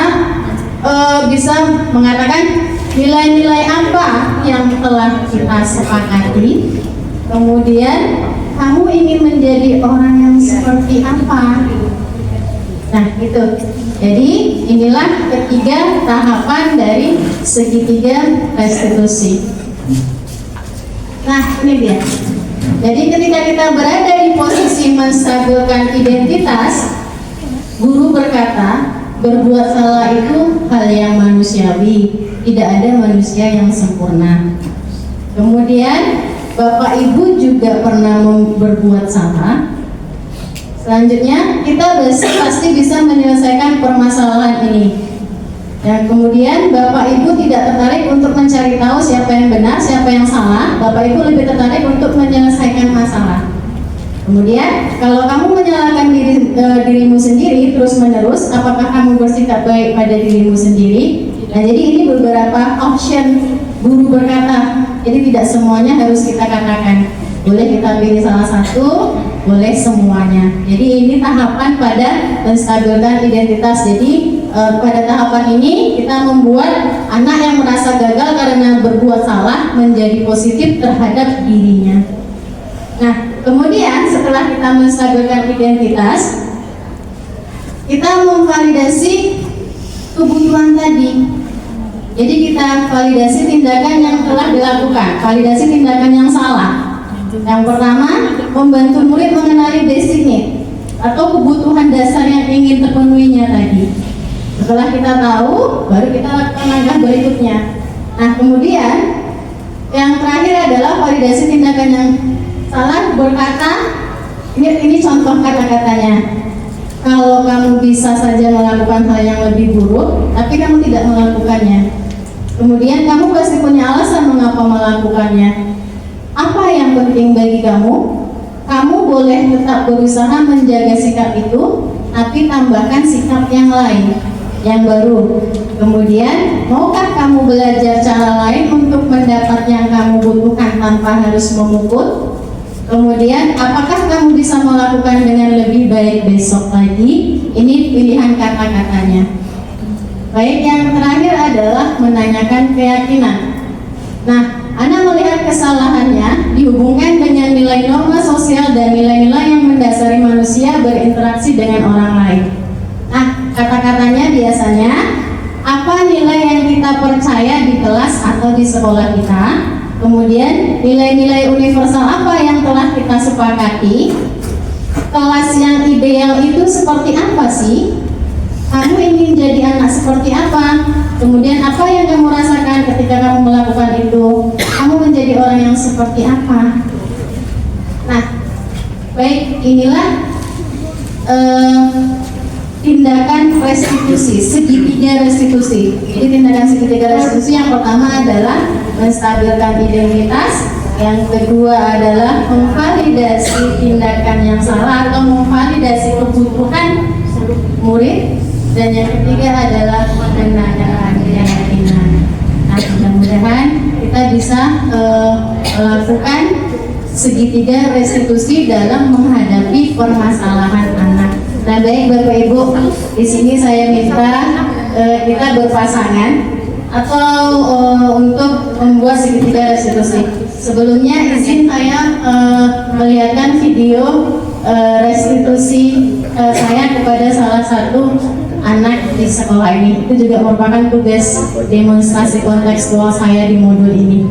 bisa mengatakan nilai-nilai apa yang telah kita sepakati, kemudian kamu ingin menjadi orang yang seperti apa. Nah, itu. Jadi inilah ketiga tahapan dari segitiga restitusi. Nah, ini dia. Jadi ketika kita berada di posisi menstabilkan identitas, guru berkata, berbuat salah itu hal yang manusiawi, tidak ada manusia yang sempurna. Kemudian Bapak Ibu juga pernah berbuat salah. Selanjutnya kita pasti bisa menyelesaikan permasalahan ini. Dan kemudian Bapak Ibu tidak tertarik untuk mencari tahu siapa yang benar, siapa yang salah. Bapak Ibu lebih tertarik untuk menyelesaikan masalah. Kemudian kalau kamu menyalahkan dirimu sendiri terus menerus, apakah kamu bersikap baik pada dirimu sendiri? Nah, jadi ini beberapa option guru berkata. Jadi tidak semuanya harus kita katakan. Boleh kita pilih salah satu, boleh semuanya. Jadi ini tahapan pada menstabilkan identitas. Jadi pada tahapan ini kita membuat anak yang merasa gagal karena berbuat salah menjadi positif terhadap dirinya. Nah, kemudian setelah kita menstabilkan identitas, kita memvalidasi kebutuhan tadi. Jadi kita validasi tindakan yang telah dilakukan, validasi tindakan yang salah. Yang pertama, membantu murid mengenali basic need atau kebutuhan dasar yang ingin terpenuhinya tadi. Setelah kita tahu, baru kita lakukan langkah berikutnya. Nah, kemudian yang terakhir adalah validasi tindakan yang salah berkata, ini contoh kata-katanya. Kalau kamu bisa saja melakukan hal yang lebih buruk, tapi kamu tidak melakukannya. Kemudian kamu pasti punya alasan mengapa melakukannya. Apa yang penting bagi kamu? Kamu boleh tetap berusaha menjaga sikap itu, tapi tambahkan sikap yang lain, yang baru. Kemudian, maukah kamu belajar cara lain untuk mendapat yang kamu butuhkan tanpa harus memukul? Kemudian, apakah kamu bisa melakukan dengan lebih baik besok lagi? Ini pilihan kata-katanya. Baik, yang terakhir adalah menanyakan keyakinan. Nah, Anda melihat kesalahannya dihubungkan dengan nilai norma sosial dan nilai-nilai yang mendasari manusia berinteraksi dengan orang lain. Nah, kata-katanya biasanya, apa nilai yang kita percaya di kelas atau di sekolah kita? Kemudian nilai-nilai universal apa yang telah kita sepakati? Kelas yang ideal itu seperti apa sih? Kamu ingin jadi anak seperti apa? Kemudian apa yang kamu rasakan ketika kamu melakukan itu? Kamu menjadi orang yang seperti apa? Nah, baik, inilah tindakan restitusi, segitiga restitusi. Jadi tindakan segitiga restitusi yang pertama adalah menstabilkan identitas, yang kedua adalah memvalidasi tindakan yang salah atau memvalidasi kebutuhan murid, dan yang ketiga adalah menanyakan keyakinan. Nah, mudah-mudahan kita bisa melakukan segitiga restitusi dalam menghadapi permasalahan anak. Nah, baik Bapak Ibu, di sini saya minta kita berpasangan atau untuk membuat segitiga restitusi. Sebelumnya izin saya melihatkan video restitusi saya kepada salah satu anak di sekolah ini. Itu juga merupakan tugas demonstrasi kontekstual saya di modul ini.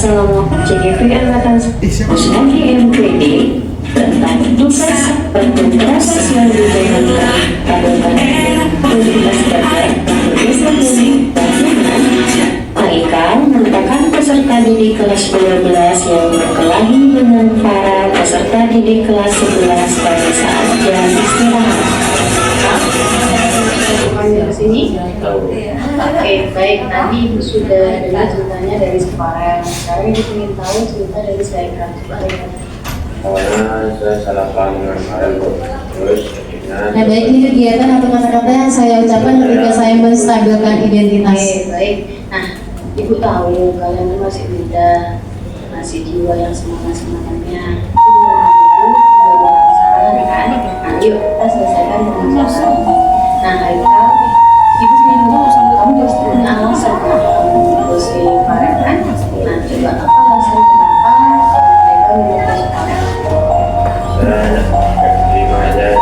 Assalamualaikum CGP Angkatan Muslim MPD tentang tugas bertugas yang dijalankan pada aktivitas terkait bergeser dari bangunan. Haikal merupakan peserta didik kelas 12 yang berkelahi dengan para peserta didik kelas 11 pada saat jam istirahat. Sini. Oke, baik. Tadi Ibu sudah dengar ceritanya dari Separel. Sekarang Ibu ingin tahu cerita dari Saika. Awalnya saya salah paham dengan Farel, Bu. Terus Nah, baik, ini kegiatan atau kata-kata yang saya ucapkan ketika saya menstabilkan identitas. Oke, baik. Nah, Ibu tahu kalian kan masih muda, masih jiwa yang semangat-semangatnya. Ibu masalah kan? Nah, yuk kita selesaikan permasalahan. Nah, Haikal, Ibu ingin tahu sama kamu pasti punya alasan untuk si Farel kan? Nah, coba apa alasan kenapa Haikal memilih Farel? saya terima aja di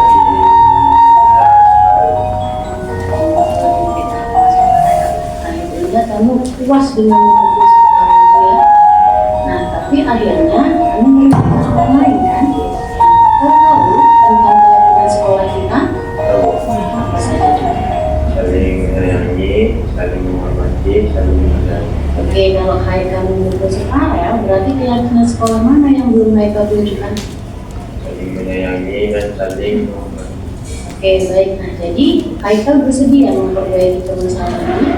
kamu puas dengan keputusan itu ya. Nah, tapi akhirnya kamu melihat orang lain kan? Kau tahu tentang keyakinan sekolah kita? Apa saja juga? saling menyayangi, saling menghormati, saling menghargai. Oke, kalau Haikal mendukung si Farel, berarti keyakinan sekolah mana yang belum Haikal tunjukkan? Saling menyayangi dan saling menghormati. Oke, baik. Nah, jadi Haikal bersedia memperbaiki permasalahan ini?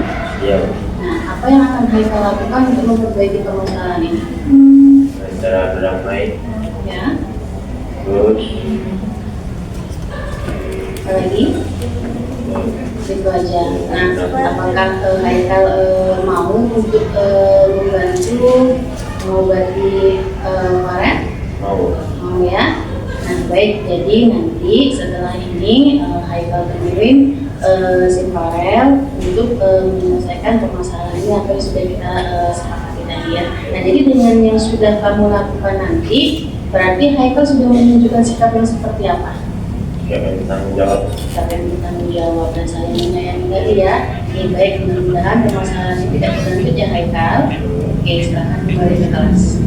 Iya, Nah, apa yang akan Haikal lakukan untuk memperbaiki permasalahan ini? dengan cara berdamai, Ya, terus apa lagi? Itu aja. Nah, apakah Haikal mau untuk membantu mengobati Farel? Mau ya? Nah, baik. Jadi nanti setelah ini Haikal temuin si Farel untuk menyelesaikan permasalahan ini apa yang sudah kita sepakati tadi ya. Nah, jadi dengan yang sudah kamu lakukan nanti, berarti Haikal sudah menunjukkan sikap yang seperti apa? siapa yang bertanggung jawab. Siapa yang bertanggung jawab dan saling menyayangi tadi ya. Ini baik, mudah-mudahan permasalahan ini tidak berlanjut ya Haikal. Oke, silakan kembali ke kelas.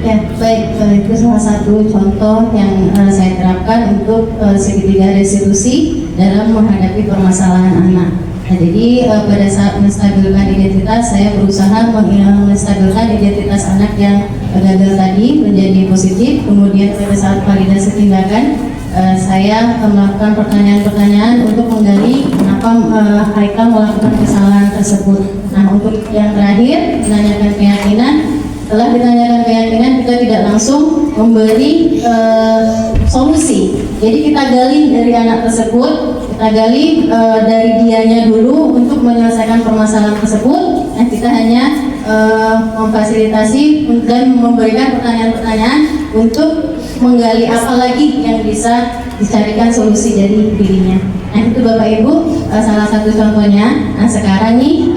Ya, baik. Itu salah satu contoh yang saya terapkan untuk segitiga restitusi dalam menghadapi permasalahan anak. Nah, jadi pada saat menstabilkan identitas, saya berusaha menstabilkan identitas anak yang gagal tadi menjadi positif. Kemudian pada saat validasi tindakan, saya melakukan pertanyaan-pertanyaan untuk menggali kenapa Haikal melakukan kesalahan tersebut. Nah, untuk yang terakhir, menanyakan keyakinan. Setelah ditanyakan keyakinan, kita tidak langsung memberi solusi. Jadi kita gali dari anak tersebut, kita gali dari dianya dulu untuk menyelesaikan permasalahan tersebut. Nah, kita hanya memfasilitasi dan memberikan pertanyaan-pertanyaan untuk menggali apa lagi yang bisa dicarikan solusi dari dirinya. Nah, itu Bapak Ibu salah satu contohnya. Nah, sekarang nih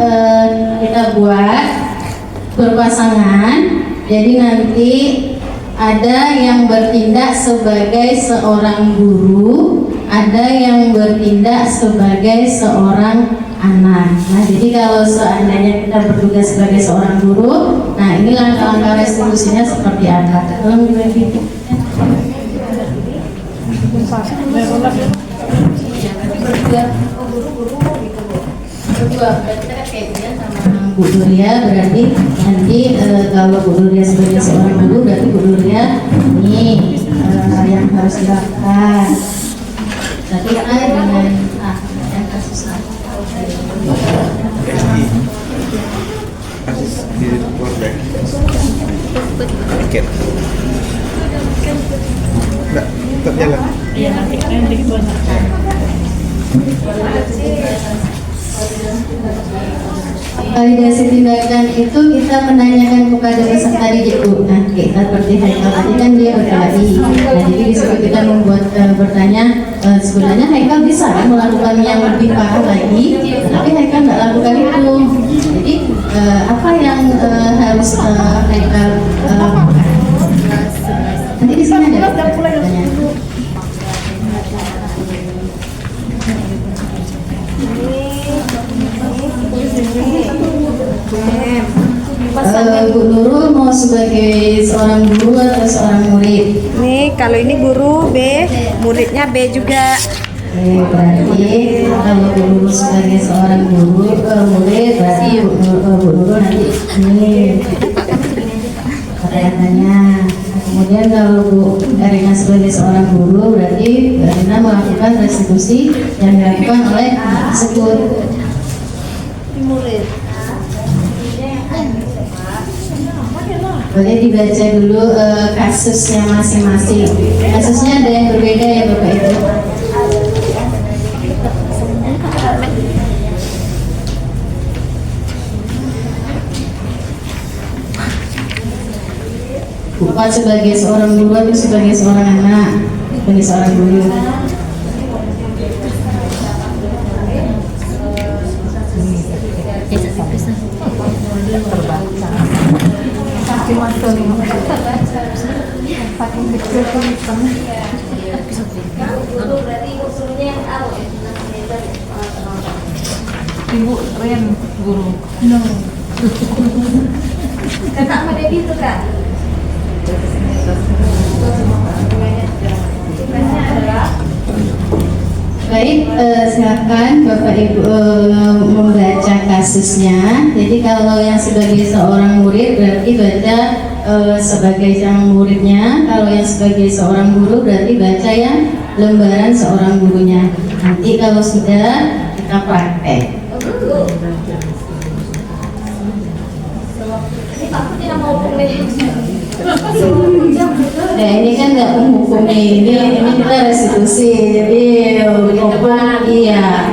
kita buat berpasangan, jadi nanti ada yang bertindak sebagai seorang guru, ada yang bertindak sebagai seorang anak. Nah, jadi kalau seandainya kita bertugas sebagai seorang guru, nah ini langkah-langkah restitusinya seperti apa? Tolong dibagi. Berdua, berarti kita kayak dia sama Bu Duria, berarti nanti kalau Bu Duria sebagai seorang guru, berarti Bu Duria ini yang harus dilakukan. Tapi dengan yang kasus tetap jalan. Iya, nanti gitu aja. Validasi tindakan itu kita menanyakan kepada peserta didik Bu. Nah, kita seperti Haikal tadi kan dia berkelahi. Nah, jadi disitu kita membuat bertanya, sebenarnya Haikal bisa kan melakukan yang lebih parah lagi, tapi Haikal tidak lakukan itu. Jadi apa yang harus Haikal lakukan? Nanti di sini ada pertanyaan. Bu Nurul mau sebagai seorang guru atau seorang murid? Nih, kalau ini guru B, muridnya B juga. Berarti kalau Bu Nurul sebagai seorang guru murid, berarti Bu Nurul nanti ini pertanyaannya. Kemudian kalau Bu Erina sebagai seorang guru, berarti Bu Erina melakukan restitusi yang dilakukan oleh tersebut. Murid. Boleh dibaca dulu kasusnya masing-masing. Kasusnya ada yang berbeda ya Bapak Ibu. Bapak sebagai seorang guru atau sebagai seorang anak? Sebagai seorang guru. Ibu Ren guru. No. Kakak pada gitu Kak. Baik, silakan Bapak Ibu membaca kasusnya. Jadi kalau yang sebagai seorang murid berarti baca sebagai yang muridnya. Kalau yang sebagai seorang guru berarti baca yang lembaran seorang gurunya. Nanti kalau sudah kita praktek. Aku tidak mau boleh. Nah ini kan nggak menghukum nih, ini kita restitusi, jadi hukuman iya.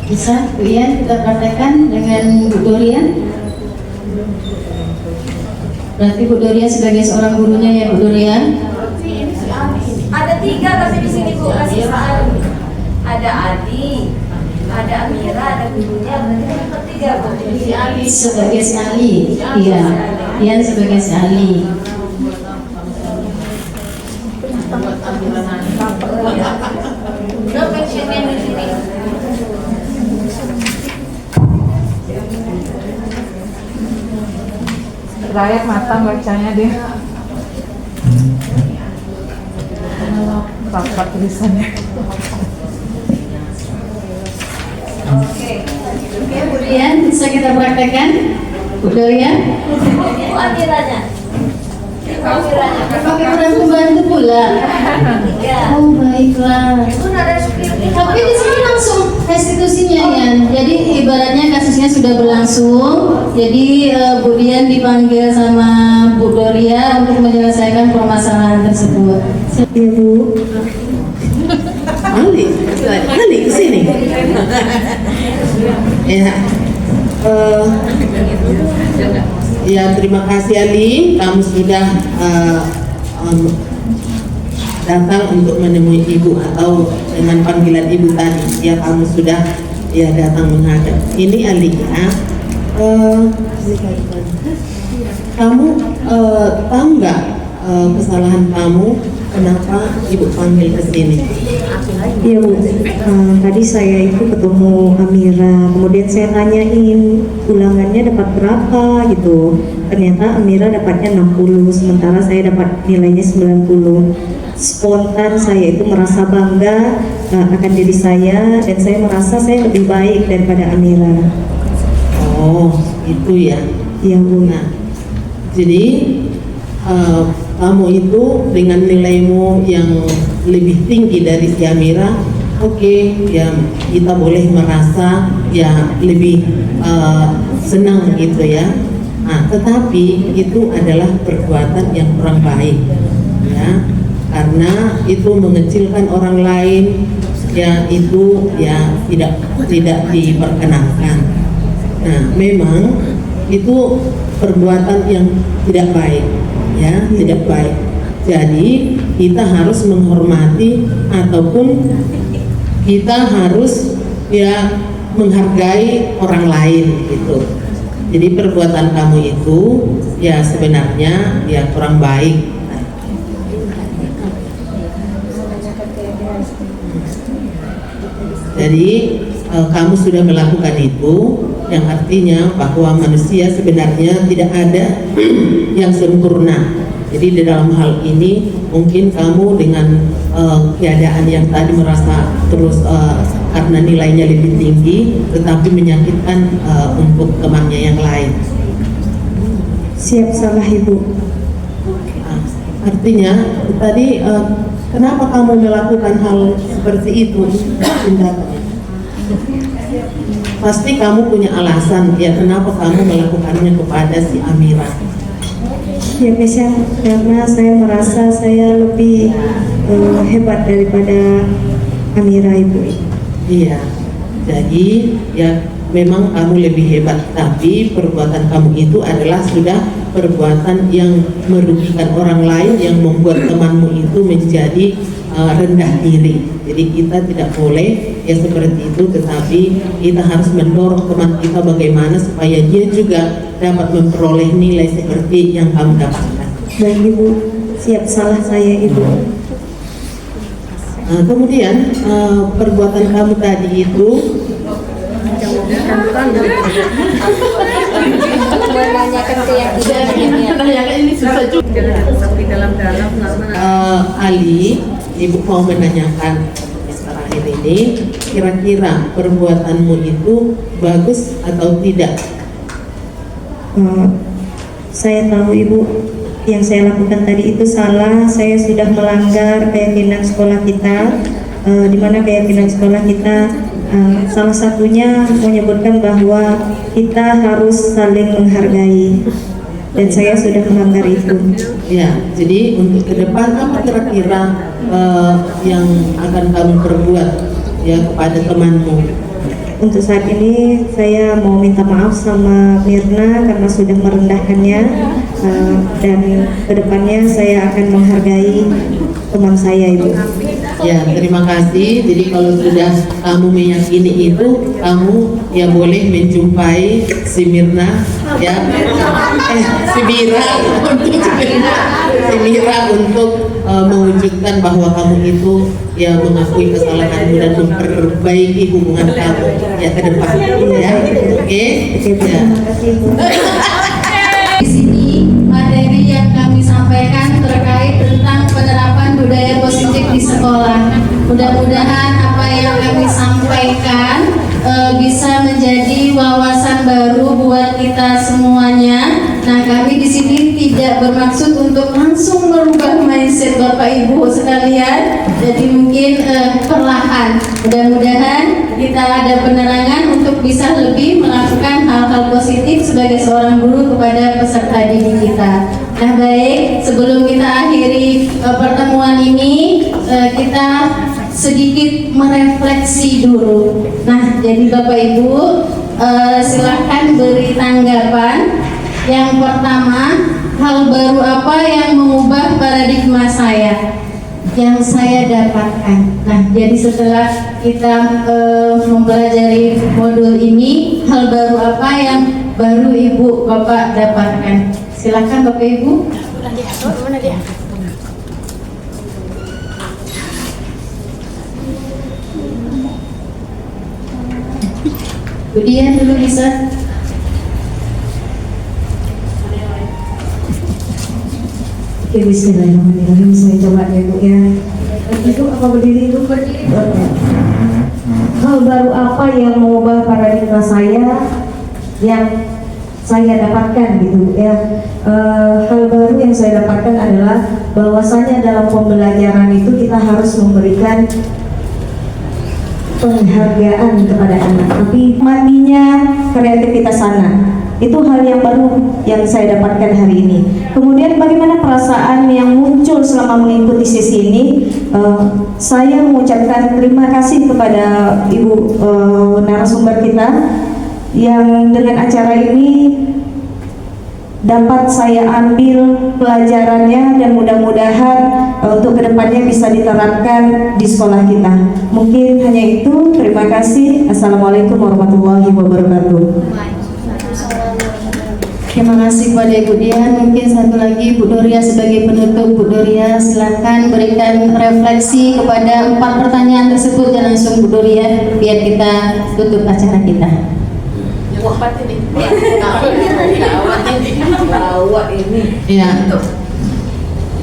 Bisa Bu Ian kita praktekkan dengan Bu Dorian. Berarti Bu Dorian sebagai seorang gurunya ya Bu Dorian. Ada 3 tapi di sini Bu kasih soal. Ada Adi, ada Amira, ada gurunya. Berarti yang ketiga Bu. Si Ali sebagai si Ali. Iya. Ian sebagai si Ali. No mentionnya di sini. Rakyat matang bacanya dia. Rapat tulisannya. Oke. Bu Dorian bisa kita praktekkan? Bu Dorian? Bu Amiranya. Pakai peran pembantu pula. Oh baiklah. Itu ada skrip. Tapi di sini langsung restitusinya ya. Jadi ibaratnya kasusnya sudah berlangsung. Jadi Bu Dian dipanggil sama Bu Doria untuk menyelesaikan permasalahan tersebut. Ya Bu. Ali kesini. Ya. Ya terima kasih Ali, kamu sudah datang untuk menemui ibu atau dengan panggilan ibu tadi. Ya kamu sudah ya datang menghadap. Ini Ali ya. Kamu tahu nggak kesalahan kamu? Kenapa ibu panggil ke sini? Iya Bu, tadi saya itu ketemu Amira, kemudian saya tanyain ulangannya dapat berapa gitu. Ternyata Amira dapatnya 60, sementara saya dapat nilainya 90. Spontan saya itu merasa bangga akan diri saya, dan saya merasa saya lebih baik daripada Amira. Oh, itu ya. Iya Bu. Nah, jadi kamu itu dengan nilaimu yang lebih tinggi dari si Amira, oke, ya kita boleh merasa ya lebih senang gitu ya. Nah, tetapi itu adalah perbuatan yang kurang baik, ya, karena itu mengecilkan orang lain, ya itu ya tidak diperkenankan. Nah, memang itu perbuatan yang tidak baik. Ya, tidak baik. Jadi kita harus menghormati ataupun kita harus ya menghargai orang lain gitu. Jadi perbuatan kamu itu ya sebenarnya ya kurang baik. Jadi kamu sudah melakukan itu, yang artinya bahwa manusia sebenarnya tidak ada yang sempurna. Jadi di dalam hal ini mungkin kamu dengan keadaan yang tadi merasa terus karena nilainya lebih tinggi, tetapi menyakitkan untuk temannya yang lain. Siap salah Ibu. Artinya tadi kenapa kamu melakukan hal seperti itu? Pasti kamu punya alasan ya kenapa kamu melakukannya kepada si Amira. Ya bisa, karena saya merasa saya lebih hebat daripada Amira Ibu. Iya, jadi ya memang kamu lebih hebat, tapi perbuatan kamu itu adalah sudah perbuatan yang merugikan orang lain, yang membuat temanmu itu menjadi rendah diri. Jadi kita tidak boleh ya seperti itu, tetapi kita harus mendorong teman kita bagaimana supaya dia juga dapat memperoleh nilai seperti yang kamu dapatkan. Baik Ibu, siap salah saya Ibu. Kemudian perbuatan kamu tadi itu menanyakan keyakinan ini susah juga. Ali, Ibu mau menanyakan terakhir ini, kira-kira perbuatanmu itu bagus atau tidak? Saya tahu Ibu, yang saya lakukan tadi itu salah. Saya sudah melanggar keyakinan sekolah kita, di mana keyakinan sekolah kita salah satunya menyebutkan bahwa kita harus saling menghargai, dan saya sudah melanggar itu. Ya, jadi untuk ke depan apa kira-kira yang akan kamu perbuat ya kepada temanmu? Untuk saat ini saya mau minta maaf sama Mirna karena sudah merendahkannya, dan kedepannya saya akan menghargai teman saya Ibu. Ya, terima kasih. Jadi kalau sudah kamu meyakini itu, kamu ya boleh menjumpai si Mirna ya, si Mira untuk mewujudkan bahwa kamu itu ya mengakui kesalahanmu dan memperbaiki hubungan kamu ya ke depan ya. Oke. Ya. Di sini materi yang kami sampaikan terkait tentang penerapan budaya positif di sekolah. Mudah-mudahan apa yang kami sampaikan bisa menjadi wawasan baru buat kita semuanya. Nah, kami di sini tidak bermaksud untuk langsung merubah mindset Bapak Ibu sekalian. Jadi mungkin perlahan. Mudah-mudahan kita ada penerangan untuk bisa lebih melakukan hal-hal positif sebagai seorang guru kepada peserta didik kita. Nah, baik, sebelum kita akhiri pertemuan ini, kita sedikit merefleksi dulu. Nah, jadi Bapak Ibu silahkan beri tanggapan. Yang pertama, hal baru apa yang mengubah paradigma saya, yang saya dapatkan. Nah, jadi setelah kita mempelajari modul ini, hal baru apa yang baru Ibu Bapak dapatkan? Silakan Bapak Ibu. Mana dia? Budian dulu bisa. Oke, bismillahirrahmanirrahim. Saya coba ya Bu ya. Itu apa berdiri itu? Hal baru apa yang mengubah paradigma saya yang saya dapatkan gitu ya. Hal baru yang saya dapatkan adalah bahwasanya dalam pembelajaran itu kita harus memberikan penghargaan kepada anak, tapi matinya kreativitas anak. Itu hal yang baru yang saya dapatkan hari ini. Kemudian bagaimana perasaan yang muncul selama mengikuti sesi ini? Saya mengucapkan terima kasih kepada Ibu narasumber kita yang dengan acara ini dapat saya ambil pelajarannya, dan mudah-mudahan untuk kedepannya bisa diterapkan di sekolah kita. Mungkin hanya itu. Terima kasih. Assalamualaikum warahmatullahi wabarakatuh. kasih kepada Ibu Dian. Mungkin satu lagi Bu Doria sebagai penutup. Bu Doria silakan berikan refleksi kepada 4 pertanyaan tersebut dan langsung Bu Doria biar kita tutup acara kita.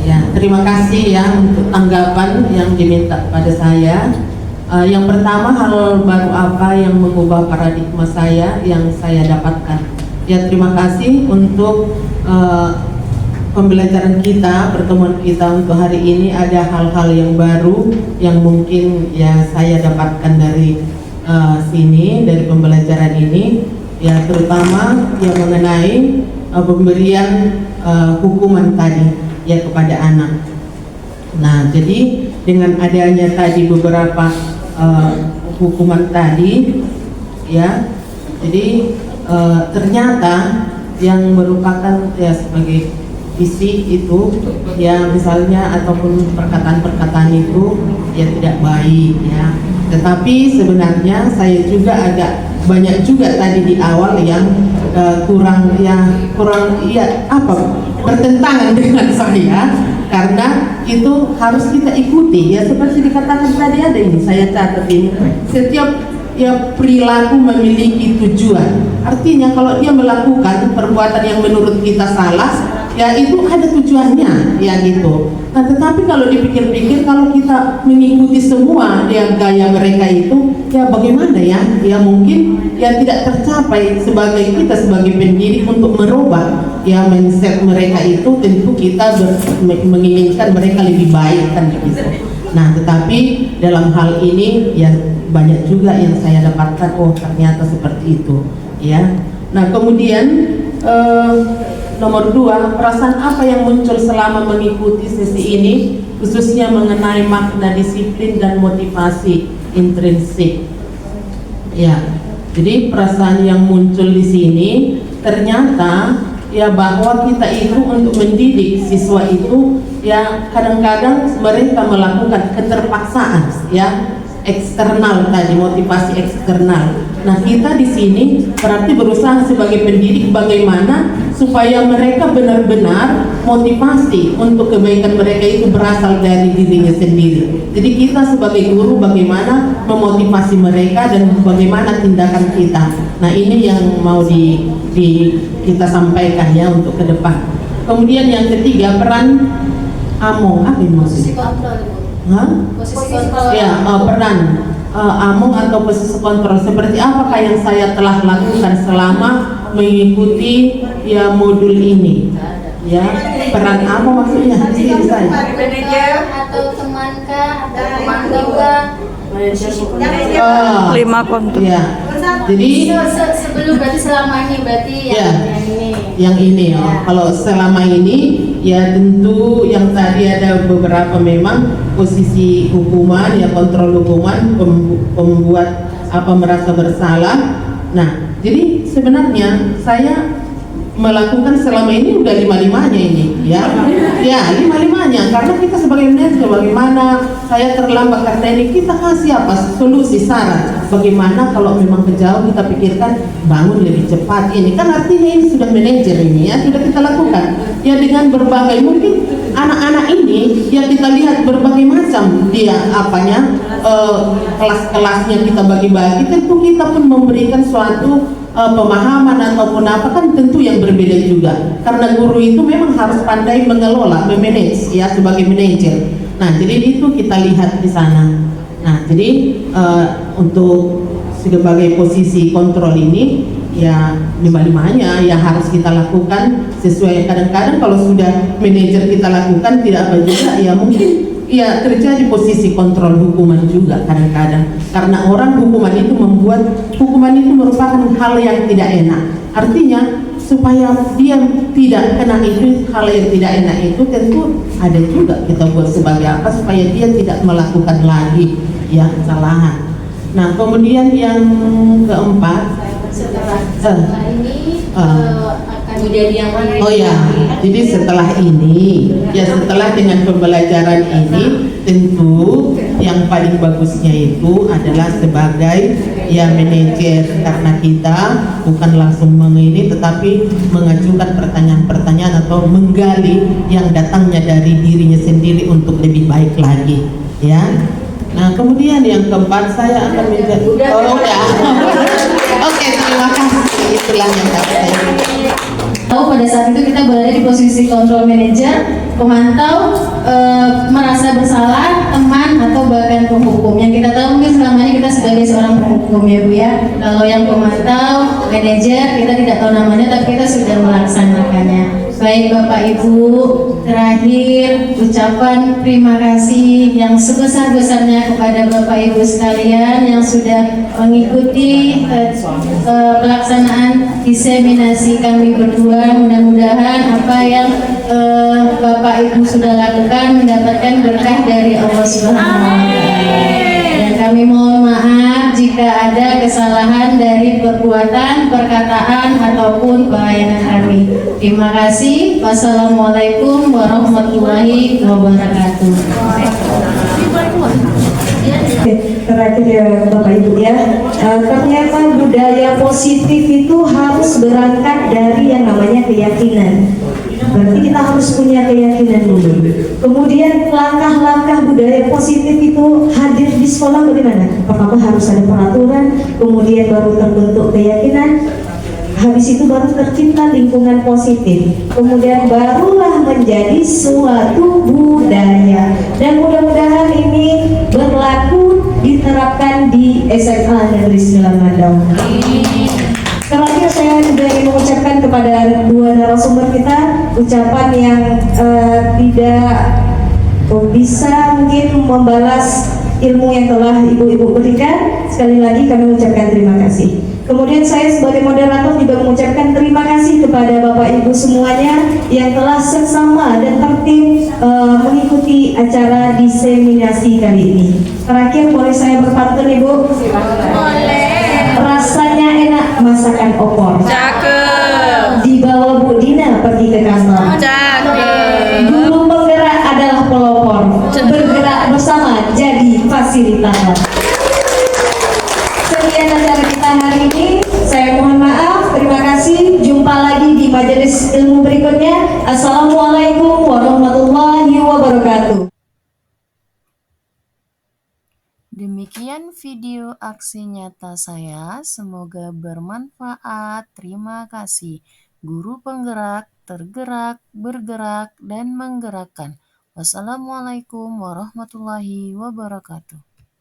Ya, terima kasih ya untuk tanggapan yang diminta pada saya. Yang pertama, hal baru apa yang mengubah paradigma saya yang saya dapatkan? Ya, terima kasih untuk pembelajaran kita, pertemuan kita untuk hari ini. Ada hal-hal yang baru yang mungkin ya saya dapatkan dari sini, dari pembelajaran ini. Ya, terutama yang mengenai pemberian hukuman tadi ya kepada anak. Nah, jadi dengan adanya tadi beberapa hukuman tadi, ya, jadi ternyata yang merupakan ya sebagai isi itu, ya misalnya ataupun perkataan-perkataan itu ya tidak baik, ya. Tetapi sebenarnya saya juga agak banyak juga tadi di awal yang kurang bertentangan dengan saya, karena itu harus kita ikuti ya seperti dikatakan tadi, ada ini saya catat ini, setiap ya perilaku memiliki tujuan. Artinya kalau dia melakukan perbuatan yang menurut kita salah, ya itu ada tujuannya ya gitu. Nah, tetapi kalau dipikir-pikir, kalau kita mengikuti semua ya gaya mereka itu, ya bagaimana ya? Ya mungkin ya tidak tercapai sebagai kita sebagai pendidik untuk merubah ya mindset mereka itu. Tentu kita menginginkan mereka lebih baik kan begitu. Nah, tetapi dalam hal ini ya banyak juga yang saya dapatkan, oh ternyata seperti itu ya. Nah, kemudian nomor 2, perasaan apa yang muncul selama mengikuti sesi ini, khususnya mengenai makna disiplin dan motivasi intrinsik. Ya, jadi perasaan yang muncul di sini ternyata ya bahwa kita itu untuk mendidik siswa itu ya kadang-kadang mereka melakukan keterpaksaan ya eksternal tadi, motivasi eksternal. Nah, kita di sini berarti berusaha sebagai pendidik bagaimana supaya mereka benar-benar motivasi untuk kebaikan mereka itu berasal dari dirinya sendiri. Jadi kita sebagai guru bagaimana memotivasi mereka dan bagaimana tindakan kita. Nah, ini yang mau kita sampaikan ya untuk ke depan. Kemudian yang ketiga, peran AMO. Apa yang maksudnya? Posisi kontrol. Ya, peran AMO atau posisi kontrol. Seperti apakah yang saya telah lakukan selama mengikuti ya modul ini? Ya, peran AMO maksudnya di sini saya. Atau temankah atau teman-teman? Lima kontur. Ya. Jadi sebelum berarti selama ini berarti yang ini ya. Kalau selama ini ya tentu yang tadi ada beberapa memang posisi hukuman ya, kontrol hukuman, pembuat apa merasa bersalah. Nah, jadi sebenarnya saya melakukan selama ini udah 5-5-nya ini ya. Ya, 5-5-nya karena kita sebagai manajer bagaimana saya terlambat karena ini, kita kasih apa solusi saran bagaimana kalau memang kejauh kita pikirkan bangun lebih cepat. Ini kan artinya ini sudah manajer ini ya, sudah kita lakukan ya dengan berbagai, mungkin anak-anak ini ya kita lihat berbagai macam dia apanya kelas-kelasnya kita bagi-bagi. Tentu kita pun memberikan suatu pemahaman ataupun apa kan tentu yang berbeda juga, karena guru itu memang harus pandai mengelola, memanage ya sebagai manajer. Nah, jadi itu kita lihat di sana. Nah, jadi untuk sebagai posisi kontrol ini ya 5-5-nya yang harus kita lakukan sesuai. Kadang-kadang kalau sudah manajer kita lakukan tidak apa juga ya mungkin ya terjadi posisi kontrol hukuman juga kadang-kadang, karena orang hukuman itu membuat hukuman itu merupakan hal yang tidak enak. Artinya supaya dia tidak kena itu hal yang tidak enak itu tentu ada juga kita buat sebagai apa supaya dia tidak melakukan lagi ya kesalahan. Nah, kemudian yang keempat setelah ini akan menjadi yang mana? Oh ya, jadi setelah ini, ya setelah dengan pembelajaran ini, tentu yang paling bagusnya itu adalah sebagai ya manajer, karena kita bukan langsung mengini tetapi mengajukan pertanyaan-pertanyaan atau menggali yang datangnya dari dirinya sendiri untuk lebih baik lagi, ya. Nah, kemudian yang keempat saya akan minta udah. Oke, terima kasih. Itulah yang dapat saya. Pada saat itu kita berada di posisi control manager, pemantau, merasa bersalah, teman atau bahkan penghukum. Yang kita tahu mungkin selama ini kita sebagai seorang penghukum ya Bu ya. Kalau yang pemantau, manajer kita tidak tahu namanya tapi kita sudah melaksanakannya. Baik Bapak Ibu, terakhir ucapan terima kasih yang sebesar-besarnya kepada Bapak Ibu sekalian yang sudah mengikuti pelaksanaan diseminasi kami berdua. Mudah-mudahan apa yang Bapak Ibu sudah lakukan mendapatkan berkah dari Allah Subhanahu wa Ta'ala. Dan kami mohon maaf jika ada kesalahan dari perbuatan, perkataan ataupun pelayanan kami. Terima kasih. Wassalamualaikum warahmatullahi wabarakatuh. Terakhir ya Bapak Ibu ya, ternyata budaya positif itu harus berangkat dari yang namanya keyakinan. Berarti kita harus punya keyakinan dulu. Kemudian langkah-langkah budaya positif itu hadir di sekolah bagaimana? Pertama harus ada peraturan, kemudian baru terbentuk keyakinan, habis itu baru tercipta lingkungan positif, kemudian barulah menjadi suatu budaya. Dan mudah-mudahan ini berlaku diterapkan di SMA Negeri 9 Mandau. Terakhir saya juga ingin mengucapkan kepada dua narasumber kita ucapan yang tidak bisa mungkin membalas ilmu yang telah ibu-ibu berikan. Sekali lagi kami ucapkan terima kasih. Kemudian saya sebagai moderator juga mengucapkan terima kasih kepada Bapak Ibu semuanya yang telah seksama dan tertib mengikuti acara diseminasi kali ini. Terakhir boleh saya berpantun Ibu? Boleh. Rasanya enak masakan opor. Cakep. Dibawa Bu Dina pergi ke kantor. Cakep. Guru penggerak adalah pelopor. Bergerak bersama jadi fasilitator. Sekian acara kita hari ini. Saya mohon maaf. Terima kasih. Jumpa lagi di majelis ilmu berikutnya. Assalamualaikum warahmatullahi wabarakatuh. Demikian video aksi nyata saya, semoga bermanfaat. Terima kasih. Guru penggerak, tergerak, bergerak, dan menggerakkan. Wassalamualaikum warahmatullahi wabarakatuh.